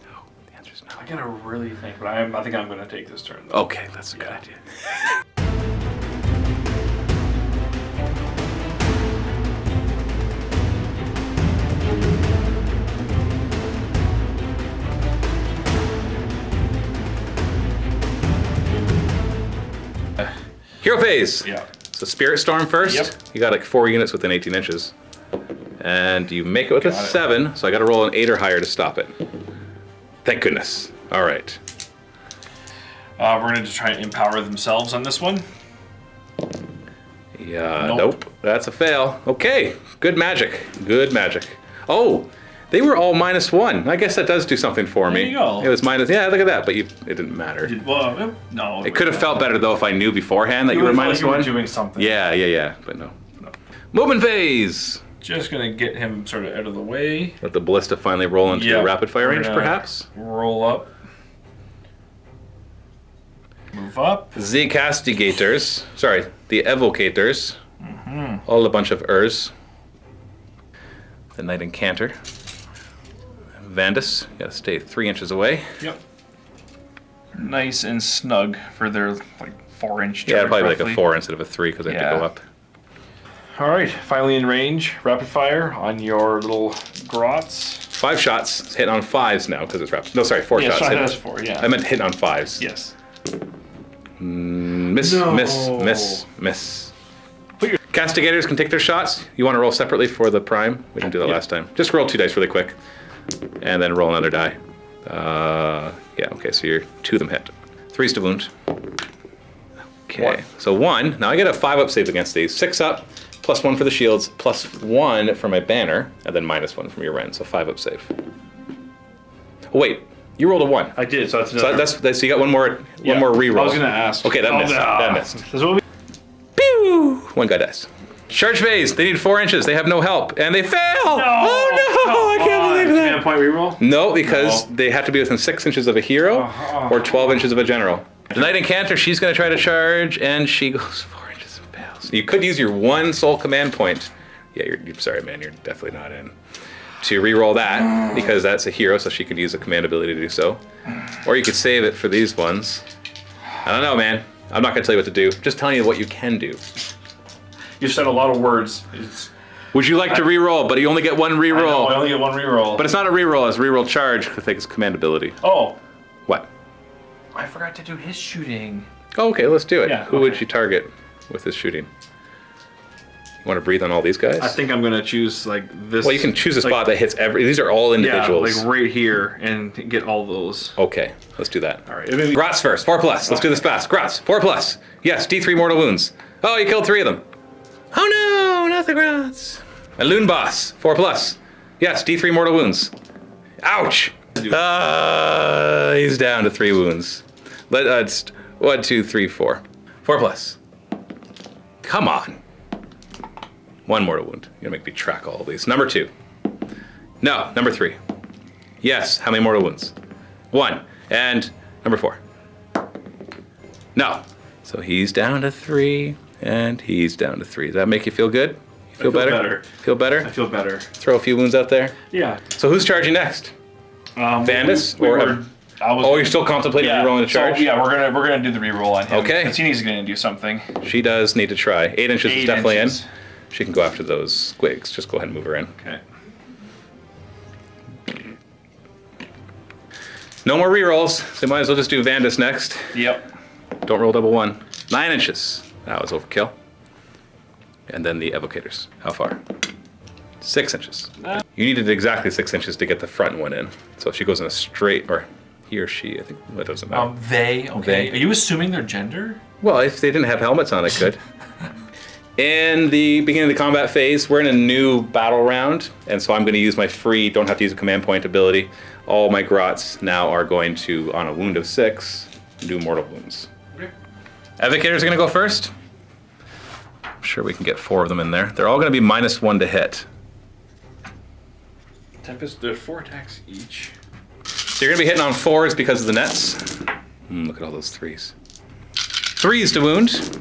Speaker 1: No, the answer's no.
Speaker 4: I gotta really think, but I think I'm gonna take this turn, though.
Speaker 1: Okay, that's a good idea. Hero phase.
Speaker 4: Yeah.
Speaker 1: So Spirit Storm first.
Speaker 4: Yep.
Speaker 1: You got like 4 units within 18 inches. And you make it with a 7, so I gotta roll an 8 or higher to stop it. Thank goodness. All right.
Speaker 4: We're gonna just try and empower themselves on this one.
Speaker 1: Yeah, nope. That's a fail. Okay, good magic. Good magic. Oh, they were all -1. I guess that does do something for me.
Speaker 4: There you go.
Speaker 1: It was minus, yeah, look at that, but it didn't matter.
Speaker 4: Well, no.
Speaker 1: It could have felt better though if I knew beforehand that you were -1.
Speaker 4: You were doing something.
Speaker 1: Yeah, but no. Movement phase.
Speaker 4: Just gonna get him sort of out of the way.
Speaker 1: Let the ballista finally roll into the rapid fire range, perhaps.
Speaker 4: Roll up. Move up.
Speaker 1: The castigators. Sorry, the evocators. All a bunch of Urs. The knight incanter. Vandus, you gotta stay 3 inches away.
Speaker 4: Yep. Nice and snug for their like 4-inch charge.
Speaker 1: Yeah, probably
Speaker 4: roughly.
Speaker 1: like a 4 instead of a 3 because I have to go up.
Speaker 4: All right, finally in range, rapid fire on your little grots.
Speaker 1: 5 shots, hitting on 5s now because it's rapid. No, sorry, 4 shots.
Speaker 4: Yeah, that's 4. Yeah.
Speaker 1: I meant hitting on 5s.
Speaker 4: Yes.
Speaker 1: Miss,
Speaker 4: No.
Speaker 1: miss. Castigators can take their shots. You want to roll separately for the prime? We didn't do that last time. Just roll 2 dice really quick, and then roll another die. Yeah, okay, so you're 2 of them hit. 3's to wound. Okay, so 1. Now I get a 5 up save against these. 6 up, +1 for the shields, +1 for my banner, and then -1 from your Ren, so 5 up save. Oh, wait, you rolled a 1.
Speaker 4: I did, so that's another.
Speaker 1: So you got one more reroll.
Speaker 4: I was gonna ask.
Speaker 1: Okay, that missed. That missed.
Speaker 4: This will be.
Speaker 1: Pew! 1 guy dies. Charge phase. They need 4 inches. They have no help, and they fail. Oh no! I can't believe that.
Speaker 4: Can I point reroll?
Speaker 1: No, because they have to be within 6 inches of a hero or 12 inches of a general. The knight incanter, she's going to try to charge, and she goes 4 inches and fails. You could use your 1 soul command point. Yeah, you're sorry, man. You're definitely not in. To reroll that because that's a hero, so she could use a command ability to do so. Or you could save it for these ones. I don't know, man. I'm not going to tell you what to do. Just telling you what you can do.
Speaker 4: You've said a lot of words.
Speaker 1: Would you like to reroll? But you only get 1 reroll.
Speaker 4: I only get 1 reroll.
Speaker 1: But it's not a reroll, it's reroll charge. I think it's command ability.
Speaker 4: Oh,
Speaker 1: What?
Speaker 4: I forgot to do his shooting.
Speaker 1: Oh, okay, let's do it.
Speaker 4: Yeah,
Speaker 1: Who would you target with this shooting? You want to breathe on all these guys?
Speaker 4: I think I'm gonna choose like this.
Speaker 1: Well, you can choose a spot that hits every. These are all individuals.
Speaker 4: Yeah, like right here, and get all those.
Speaker 1: Okay, let's do that.
Speaker 4: All right.
Speaker 1: Grots first. 4+. Let's do this fast. Grots. 4+. Yes. D3 mortal wounds. Oh, you killed 3 of them. Oh no, not the Grots. A loon boss. 4+. Yes. D3 mortal wounds. Ouch. He's down to 3 wounds. It's 1, 2, 3, 4. 4+. Come on. 1 mortal wound. You're gonna make me track all of these. Number 2. No. Number 3. Yes. How many mortal wounds? 1. And number 4. No. So he's down to 3, and he's down to 3. Does that make you feel good? You feel better? Feel better?
Speaker 4: I feel better.
Speaker 1: Throw a few wounds out there.
Speaker 4: Yeah.
Speaker 1: So who's charging next? Vandus? You're still contemplating rerolling a charge?
Speaker 4: So, yeah, we're gonna do the reroll on him.
Speaker 1: Okay.
Speaker 4: Because he's gonna do something.
Speaker 1: She does need to try. 8 inches is
Speaker 4: 8
Speaker 1: definitely
Speaker 4: inches.
Speaker 1: in. She can go after those squigs. Just go ahead and move her in.
Speaker 4: Okay.
Speaker 1: No more rerolls, so might as well just do Vandus next.
Speaker 4: Yep.
Speaker 1: Don't roll double 1. 9 inches. That was overkill. And then the evocators. How far? 6 inches. You needed exactly 6 inches to get the front one in. So if she goes in a straight, or he or she, I think that doesn't matter.
Speaker 4: They. Okay. Are you assuming their gender?
Speaker 1: Well, if they didn't have helmets on, they could. In the beginning of the combat phase, we're in a new battle round, and so I'm going to use my free, don't have to use a command point ability. All my grots now are going to, on a wound of 6, and do mortal wounds.
Speaker 4: Okay.
Speaker 1: Evocator's gonna go first. I'm sure we can get 4 of them in there. They're all gonna be -1 to hit.
Speaker 4: Tempest, there's 4 attacks each.
Speaker 1: So you're gonna be hitting on 4s because of the nets. Look at all those 3s. 3s to wound.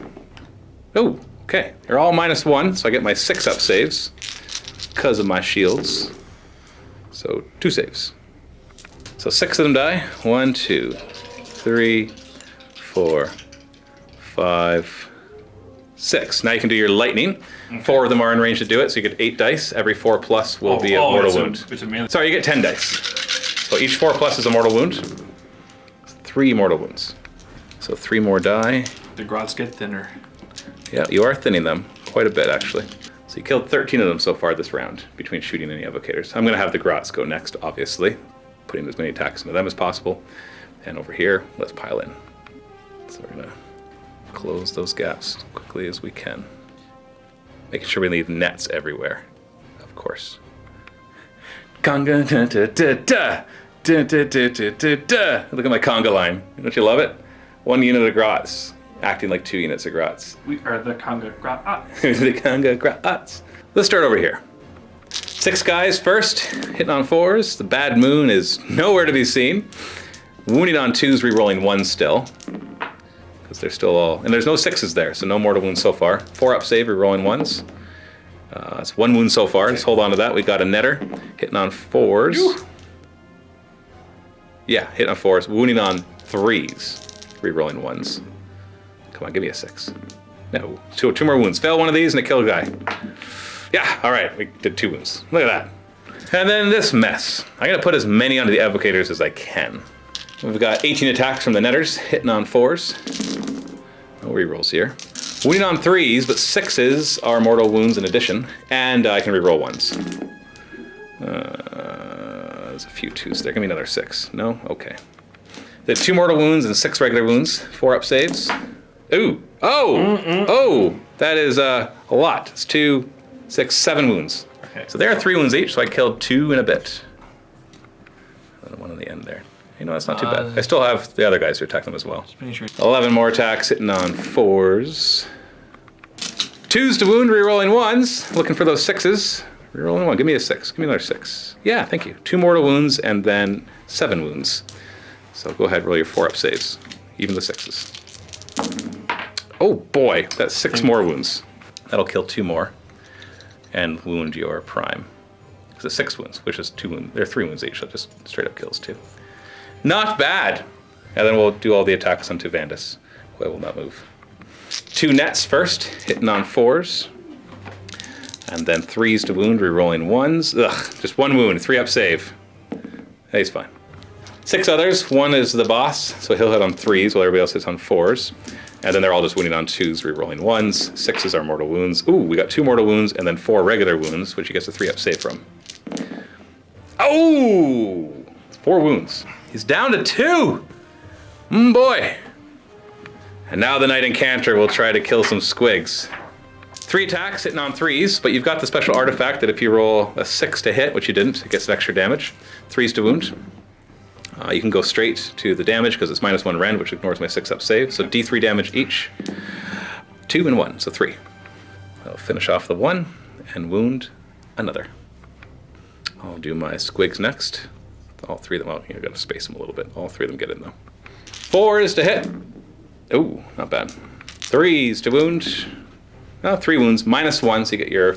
Speaker 1: Oh, okay. They're all -1, so I get my 6 up saves because of my shields. So 2 saves. So 6 of them die. 1, 2, 3, 4, 5, 6. Now you can do your lightning. 4 of them are in range to do it, so you get 8 dice. Every 4 plus will be a mortal wound.
Speaker 4: It's a melee.
Speaker 1: Sorry, you get 10 dice. So each 4 plus is a mortal wound. 3 mortal wounds. So 3 more die.
Speaker 4: The grots get thinner.
Speaker 1: Yeah, you are thinning them quite a bit, actually. So you killed 13 of them so far this round, between shooting and the evocators. I'm going to have the grots go next, obviously, putting as many attacks into them as possible. And over here, let's pile in. So we're going to close those gaps as quickly as we can. Making sure we leave nets everywhere, of course. Conga, da, da, da, da, da, da, da, da, da, da. Look at my conga line. Don't you love it? 1 unit of grots, acting like 2 units of grots.
Speaker 4: We are the Conga Grot.
Speaker 1: The conga grots. Let's start over here. 6 guys first, hitting on 4s. The bad moon is nowhere to be seen. Wounding on 2s, rerolling 1 still. Because they're still all, and there's no 6s there, so no mortal wounds so far. 4 up save, rerolling 1s. It's 1 wound so far. Let's hold on to that. We got a netter hitting on 4s. Yeah, hitting on 4s, wounding on 3s, rerolling 1s. Come on, give me a 6. No, 2 more wounds. Fail one of these and it killed a guy. Yeah, all right, we did 2 wounds. Look at that. And then this mess. I'm gonna put as many onto the evocators as I can. We've got 18 attacks from the netters, hitting on 4s. No rerolls here. Wounding on 3s, but 6s are mortal wounds in addition, and I can reroll 1s. There's a few 2s there. Give me another 6. No? Okay. Did 2 mortal wounds and 6 regular wounds. 4 up saves. Ooh! Oh! Oh! That is a lot. It's 2, 6, 7 wounds.
Speaker 4: Okay.
Speaker 1: So there are 3 wounds each, so I killed 2 in a bit. And 1 on the end there. You know, that's not too bad. I still have the other guys to attack them as well. 11 more attacks, hitting on 4s. 2s to wound, rerolling 1s. Looking for those 6s. Rerolling 1. Give me a 6. Give me another 6. Yeah, thank you. 2 mortal wounds and then 7 wounds. So go ahead, roll your 4 up saves. Even the 6s. Oh boy, that's 6 more wounds. That'll kill 2 more. And wound your prime. Because it's 6 wounds, which is 2 wounds. They're 3 wounds each, so just straight up kills 2. Not bad. And then we'll do all the attacks onto Vandus. I will not move. 2 nets first, hitting on 4s. And then 3s to wound, rerolling 1s. Ugh, just 1 wound, 3 up save. He's fine. 6 others, 1 is the boss, so he'll hit on 3s while everybody else hits on 4s. And then they're all just wounding on 2s, rerolling 1s. 6s are mortal wounds. Ooh, we got 2 mortal wounds and then 4 regular wounds, which he gets a 3 up save from. Oh! 4 wounds. He's down to 2! Boy! And now the Knight Incanter will try to kill some squigs. 3 attacks, hitting on 3s, but you've got the special artifact that if you roll a 6 to hit, which you didn't, it gets an extra damage. 3s to wound. You can go straight to the damage because it's -1 rend, which ignores my 6 up save. So D3 damage each. 2 and 1, so 3. I'll finish off the 1 and wound another. I'll do my squigs next. All 3 of them, you've got to space them a little bit. All 3 of them get in though. 4s to hit. Ooh, not bad. 3s to wound. 3 wounds, -1, so you get your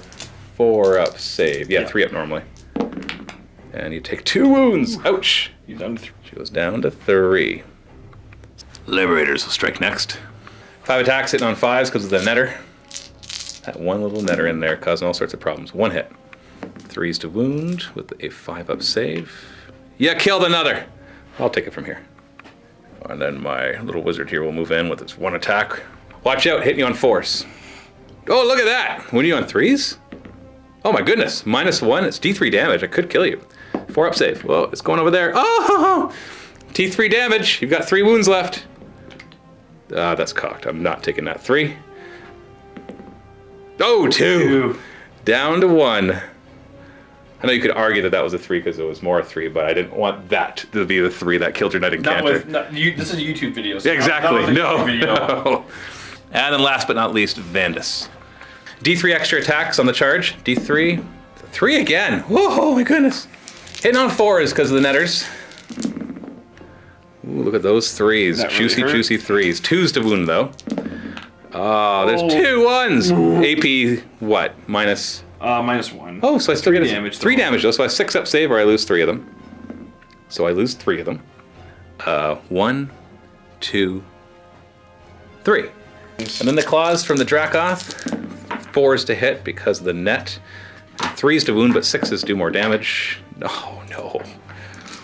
Speaker 1: 4 up save. Yeah, 3 up normally. And you take 2 wounds. Ouch.
Speaker 4: You're down to 3.
Speaker 1: She goes down to 3. Liberators will strike next. 5 attacks, hitting on 5s because of the netter. That one little netter in there causing all sorts of problems. 1 hit. 3s to wound with a 5 up save. Yeah, killed another. I'll take it from here. And then my little wizard here will move in with its 1 attack. Watch out, hitting you on 4s. Oh, look at that. When are you on 3s? Oh my goodness, -1, it's D3 damage. I could kill you. 4 up save. Well, it's going over there. Oh, T3 damage. You've got 3 wounds left. That's cocked. I'm not taking that. 3. Oh, 2. Down to 1. I know you could argue that that was a 3 because it was more a 3, but I didn't want that to be the 3 that killed your Knight Encounter.
Speaker 4: This is a YouTube video. So
Speaker 1: Exactly.
Speaker 4: not
Speaker 1: No. And then last but not least, Vandus. D3 extra attacks on the charge. D3. 3 again. Whoa, my goodness. Hitting on 4s because of the netters. Ooh, look at those 3s.
Speaker 4: That
Speaker 1: Juicy,
Speaker 4: really hurt?
Speaker 1: juicy 3s. 2s to wound, though. There's 2 1s. AP, what? Minus...
Speaker 4: -1.
Speaker 1: Oh, so I still get a...
Speaker 4: damage,
Speaker 1: 3
Speaker 4: though.
Speaker 1: damage, though. So I 6-up save or I lose 3 of them. So I lose 3 of them. 1, 2, 3. And then the claws from the Dracoth. 4s to hit because of the net. 3s to wound, but 6s do more damage. Oh, no.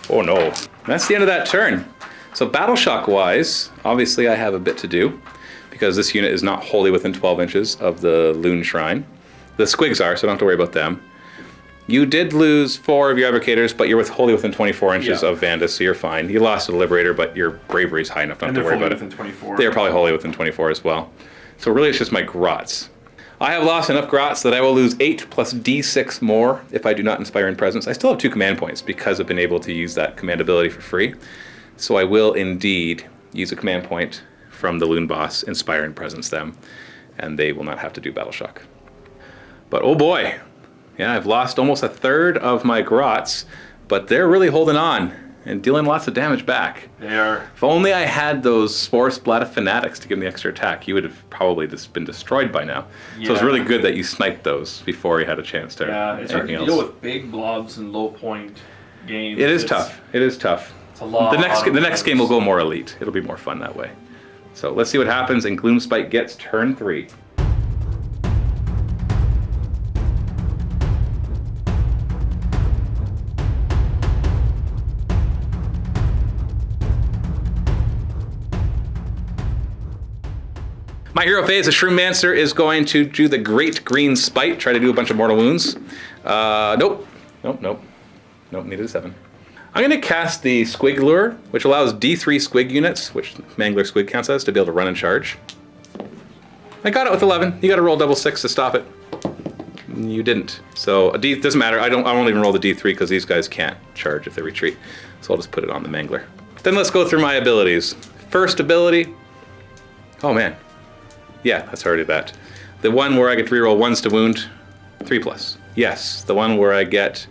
Speaker 1: Oh, no. That's the end of that turn. So Battle Shock-wise, obviously I have a bit to do because this unit is not wholly within 12 inches of the Loon Shrine. The Squigs are, so don't have to worry about them. You did lose 4 of your Advocators, but you're wholly within 24 inches of Vandus, so you're fine. You lost to the Liberator, but your bravery is high enough not
Speaker 4: And
Speaker 1: to
Speaker 4: they're
Speaker 1: worry
Speaker 4: fully
Speaker 1: about it.
Speaker 4: within 24.
Speaker 1: They're probably wholly within 24 as well. So really it's just my Grots. I have lost enough Grots that I will lose 8 plus D6 more if I do not Inspire in Presence. I still have 2 command points because I've been able to use that command ability for free. So I will indeed use a command point from the Loon Boss, Inspire in Presence them, and they will not have to do Battle Shock. But oh boy, yeah, I've lost almost a third of my Grots, but they're really holding on and dealing lots of damage back.
Speaker 4: They are.
Speaker 1: If only I had those Spore Splatta Fanatics to give them the extra attack, you would have probably just been destroyed by now. So it's
Speaker 4: Yeah.
Speaker 1: really good that you sniped those before you had a chance to
Speaker 4: Yeah, it's hard to
Speaker 1: anything
Speaker 4: deal
Speaker 1: else.
Speaker 4: with big blobs and low point games.
Speaker 1: It is tough. It is tough.
Speaker 4: It's a lot.
Speaker 1: The next game will go more elite. It'll be more fun that way. So let's see what happens in Gloomspite Gitz turn 3. My hero phase, the Shroomancer, is going to do the Great Green Spite, try to do a bunch of mortal wounds. Nope, needed a 7. I'm going to cast the Squig Lure, which allows D3 Squig units, which Mangler Squig counts as, to be able to run and charge. I got it with 11. You got to roll double 6 to stop it. You didn't. So a D doesn't matter. I won't even roll the D3 because these guys can't charge if they retreat. So I'll just put it on the Mangler. Then let's go through my abilities. First ability. Oh man. Yeah, that's already that. The one where I get to reroll 1s to wound, 3+. Yes, the one where I get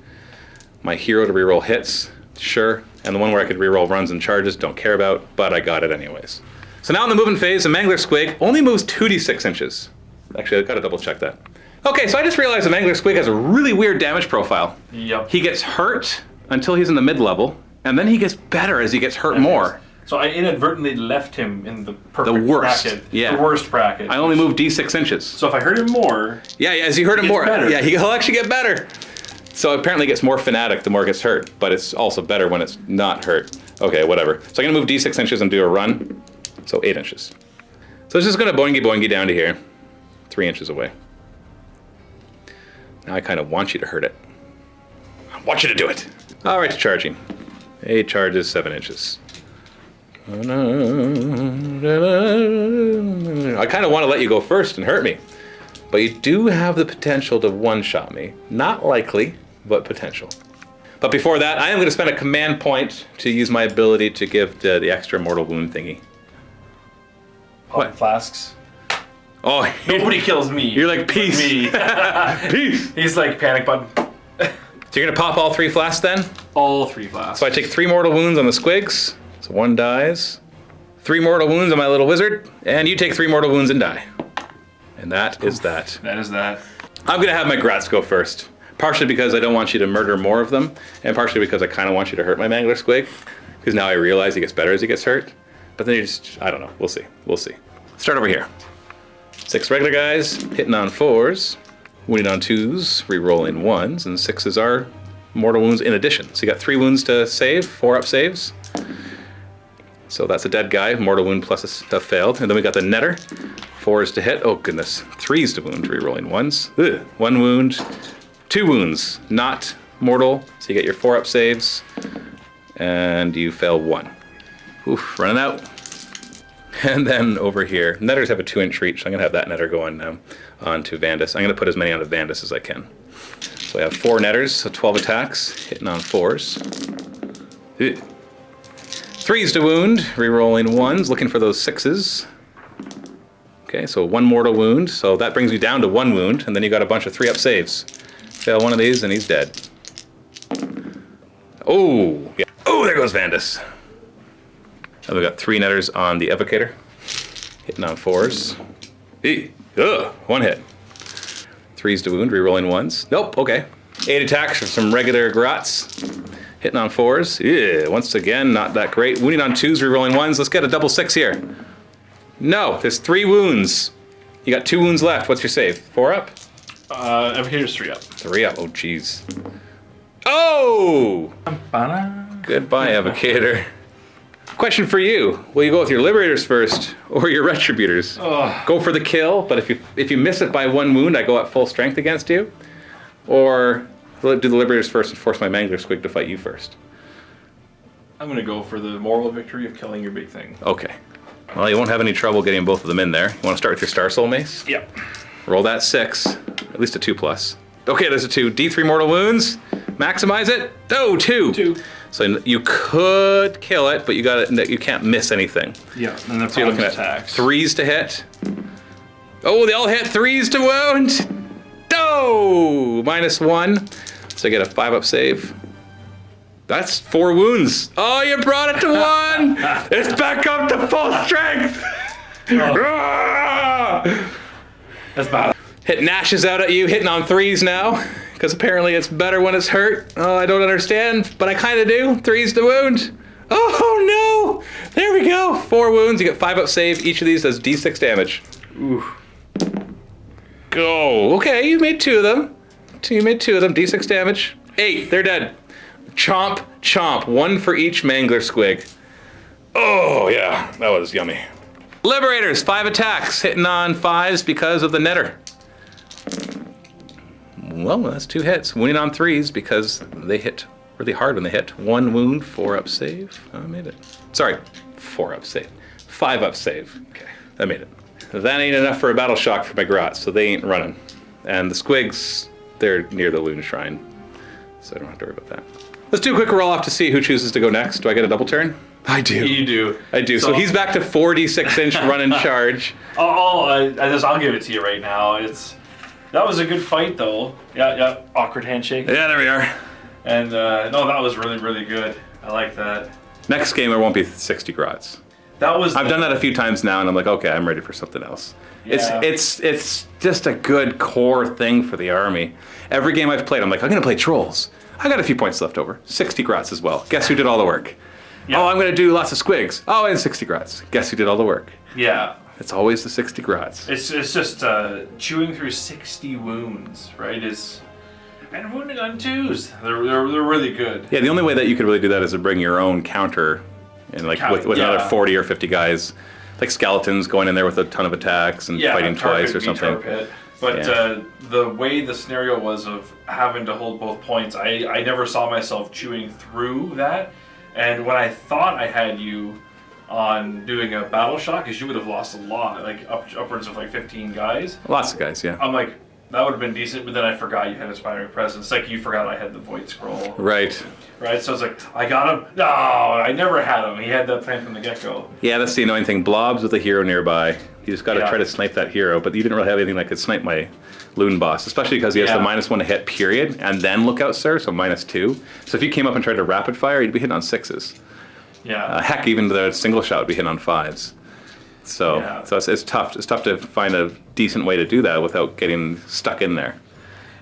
Speaker 1: my hero to reroll hits, sure. And the one where I could reroll runs and charges, don't care about, but I got it anyways. So now in the movement phase, the Mangler Squig only moves 2d6 inches. Actually, I've got to double check that. Okay, so I just realized the Mangler Squig has a really weird damage profile.
Speaker 4: Yep.
Speaker 1: He gets hurt until he's in the mid-level, and then he gets better as he gets hurt more.
Speaker 4: So I inadvertently left him in the perfect
Speaker 1: The worst,
Speaker 4: bracket.
Speaker 1: yeah.
Speaker 4: The worst bracket.
Speaker 1: I only moved d6 inches.
Speaker 4: So if I hurt him more,
Speaker 1: Yeah, as you hurt him
Speaker 4: He gets
Speaker 1: more,
Speaker 4: better.
Speaker 1: yeah, he'll actually get better. So apparently it gets more fanatic the more it gets hurt, but it's also better when it's not hurt. Okay, whatever. So I'm gonna move d6 inches and do a run. So 8 inches. So it's just gonna boingy boingy down to here. 3 inches away. Now I kind of want you to hurt it. I want you to do it. All right, to charging. A charge is 7 inches. I kind of want to let you go first and hurt me. But you do have the potential to one-shot me. Not likely, but potential. But before that, I am going to spend a command point to use my ability to give the extra mortal wound thingy.
Speaker 4: pop flasks.
Speaker 1: Oh,
Speaker 4: Nobody kills me.
Speaker 1: you're like, peace.
Speaker 4: Me.
Speaker 1: Peace.
Speaker 4: He's like panic button.
Speaker 1: So you're going to pop all 3 flasks then?
Speaker 4: All 3 flasks.
Speaker 1: So I take 3 mortal wounds on the squigs. So 1 dies. 3 mortal wounds on my little wizard. And you take 3 mortal wounds and die. And that is that.
Speaker 4: That is that.
Speaker 1: I'm going to have my Grats go first. Partially because I don't want you to murder more of them, and partially because I kind of want you to hurt my Mangler Squig. Because now I realize he gets better as he gets hurt. But then you just, I don't know. We'll see. We'll see. Start over here. 6 regular guys, hitting on 4s, wounding on 2s, re-rolling 1s, and 6s are mortal wounds in addition. So you got 3 wounds to save, 4-up saves. So that's a dead guy, mortal wound plus a failed. And then we got the netter, 4s to hit. Oh goodness, 3s to wound, re-rolling 1s. Ugh. 1 wound, 2 wounds, not mortal. So you get your 4-up saves, and you fail 1. Oof, running out. And then over here, netters have a 2-inch reach, so I'm gonna have that netter go on onto Vandus. I'm gonna put as many onto Vandus as I can. So we have 4 netters, so 12 attacks, hitting on 4s. 3s to wound, re-rolling 1s, looking for those 6s. Okay, so 1 mortal wound, so that brings you down to 1 wound, and then you got a bunch of 3-up saves. Fail one of these, and he's dead. Oh, yeah. Oh, there goes Vandus. And we got 3 netters on the Evocator, hitting on 4s. 1 hit. 3s to wound, re-rolling 1s. Nope, okay. 8 attacks for some regular grots, hitting on 4s. Yeah, once again, not that great. Wounding on 2s, re-rolling 1s. Let's get a double 6 here. No, there's 3 wounds. You got 2 wounds left. What's your save? 4 up?
Speaker 4: Evocator's 3 up.
Speaker 1: 3 up. Oh, jeez. Oh! Goodbye, Evocator. Question for you: will you go with your Liberators first or your Retributors? Go for the kill, but if you miss it by 1 wound, I go at full strength against you, or do the Liberators first and force my Mangler Squig to fight you first?
Speaker 4: I'm gonna go for the moral victory of killing your big thing.
Speaker 1: Okay. Well, you won't have any trouble getting both of them in there. You want to start with your Star Soul Mace?
Speaker 4: Yep.
Speaker 1: Roll that 6, at least a 2+. Okay, there's a 2. D3 mortal wounds. Maximize it. Oh, 2.
Speaker 4: 2.
Speaker 1: So you could kill it, but you can't miss anything.
Speaker 4: Yeah, and the
Speaker 1: So you're looking at
Speaker 4: attacks.
Speaker 1: 3s to hit. Oh, they all hit 3s to wound. Oh, -1. So I get a 5-up save. That's 4 wounds. Oh, you brought it to 1. It's back up to full strength.
Speaker 4: That's bad.
Speaker 1: Hit gnashes out at you, hitting on 3s now, because apparently it's better when it's hurt. Oh, I don't understand, but I kind of do. 3s to wound. Oh no! There we go. 4 wounds. You get 5-up save. Each of these does d6 damage.
Speaker 4: Ooh.
Speaker 1: Go. Okay, you made 2 of them. You made 2 of them. D6 damage. 8. They're dead. Chomp, chomp. 1 for each Mangler Squig. Oh yeah, that was yummy. Liberators, 5 attacks, hitting on 5s because of the netter. Well, that's 2 hits. Wounding on 3s because they hit really hard when they hit. 1 wound, 4-up save. I made it. Sorry, 4-up save. 5-up save. Okay, I made it. That ain't enough for a battle shock for my grots, so they ain't running. And the squigs, they're near the Loon Shrine, so I don't have to worry about that. Let's do a quick roll off to see who chooses to go next. Do I get a double turn? I do.
Speaker 4: You do.
Speaker 1: I do. So he's back to 46-inch run and charge.
Speaker 4: I'll give it to you right now. That was a good fight, though. Yeah. Awkward handshake.
Speaker 1: Yeah, there we are.
Speaker 4: And no, that was really, really good. I like that.
Speaker 1: Next game, there won't be 60 grots. I've done that a few times now, and I'm like, okay, I'm ready for something else.
Speaker 4: Yeah.
Speaker 1: It's just a good core thing for the army. Every game I've played, I'm like, I'm gonna play trolls. I got a few points left over. 60 grots as well. Guess who did all the work?
Speaker 4: Yeah.
Speaker 1: Oh, I'm gonna do lots of squigs. Oh, and 60 grots. Guess who did all the work?
Speaker 4: Yeah.
Speaker 1: It's always the 60 grots.
Speaker 4: It's just chewing through 60 wounds, right? And wounding on 2s. They're really good.
Speaker 1: Yeah, the only way that you could really do that is to bring your own counter, and like with another 40 or 50 guys, like skeletons going in there with a ton of attacks and fighting twice or something.
Speaker 4: But the way the scenario was of having to hold both points, I never saw myself chewing through that. And when I thought I had you on doing a battle shock, because you would have lost a lot, like upwards of like 15 guys.
Speaker 1: Lots of guys, yeah.
Speaker 4: I'm like, that would have been decent, but then I forgot you had Inspiring Presence. Like you forgot I had the Void Scroll.
Speaker 1: Right.
Speaker 4: So it's like, I got him. No, I never had him. He had that plan from the get-go.
Speaker 1: Yeah, that's the annoying thing. Blobs with a hero nearby. You just got to try to snipe that hero, but you didn't really have anything that could snipe my Loon boss, especially because he has the -1 to hit period, and then Lookout Sir, so -2. So if you came up and tried to rapid fire, you'd be hitting on 6s.
Speaker 4: Yeah.
Speaker 1: Heck, even the single shot would be hitting on 5s. So it's tough. It's tough to find a decent way to do that without getting stuck in there.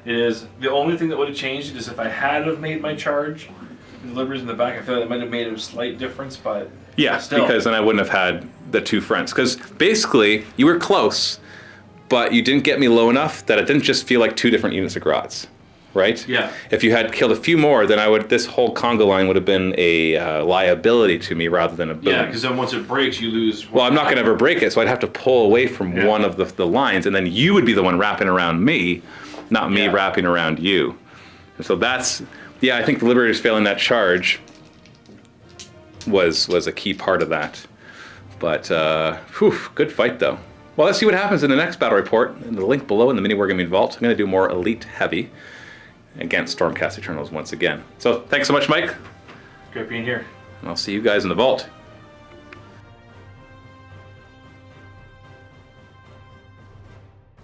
Speaker 4: It is. The only thing that would have changed is if I had have made my charge, the Liberators in the back, I feel like it might have made a slight difference, but still.
Speaker 1: Because then I wouldn't have had the 2 fronts. Because basically, you were close, but you didn't get me low enough that it didn't just feel like 2 different units of grots, right?
Speaker 4: Yeah.
Speaker 1: If you had killed a few more, then this whole conga line would have been a liability to me rather than a boon.
Speaker 4: Yeah, because then once it breaks, you lose.
Speaker 1: Well, I'm not going to ever break it, so I'd have to pull away from one of the lines, and then you would be the one wrapping around me, not me wrapping around you. And so that's, I think the Liberators failing that charge was a key part of that. But, good fight, though. Well, let's see what happens in the next battle report. In the link below in the MiniWarGaming Vault, I'm going to do more Elite Heavy. against Stormcast Eternals once again. So thanks so much, Mike.
Speaker 4: Great being here.
Speaker 1: And I'll see you guys in the vault.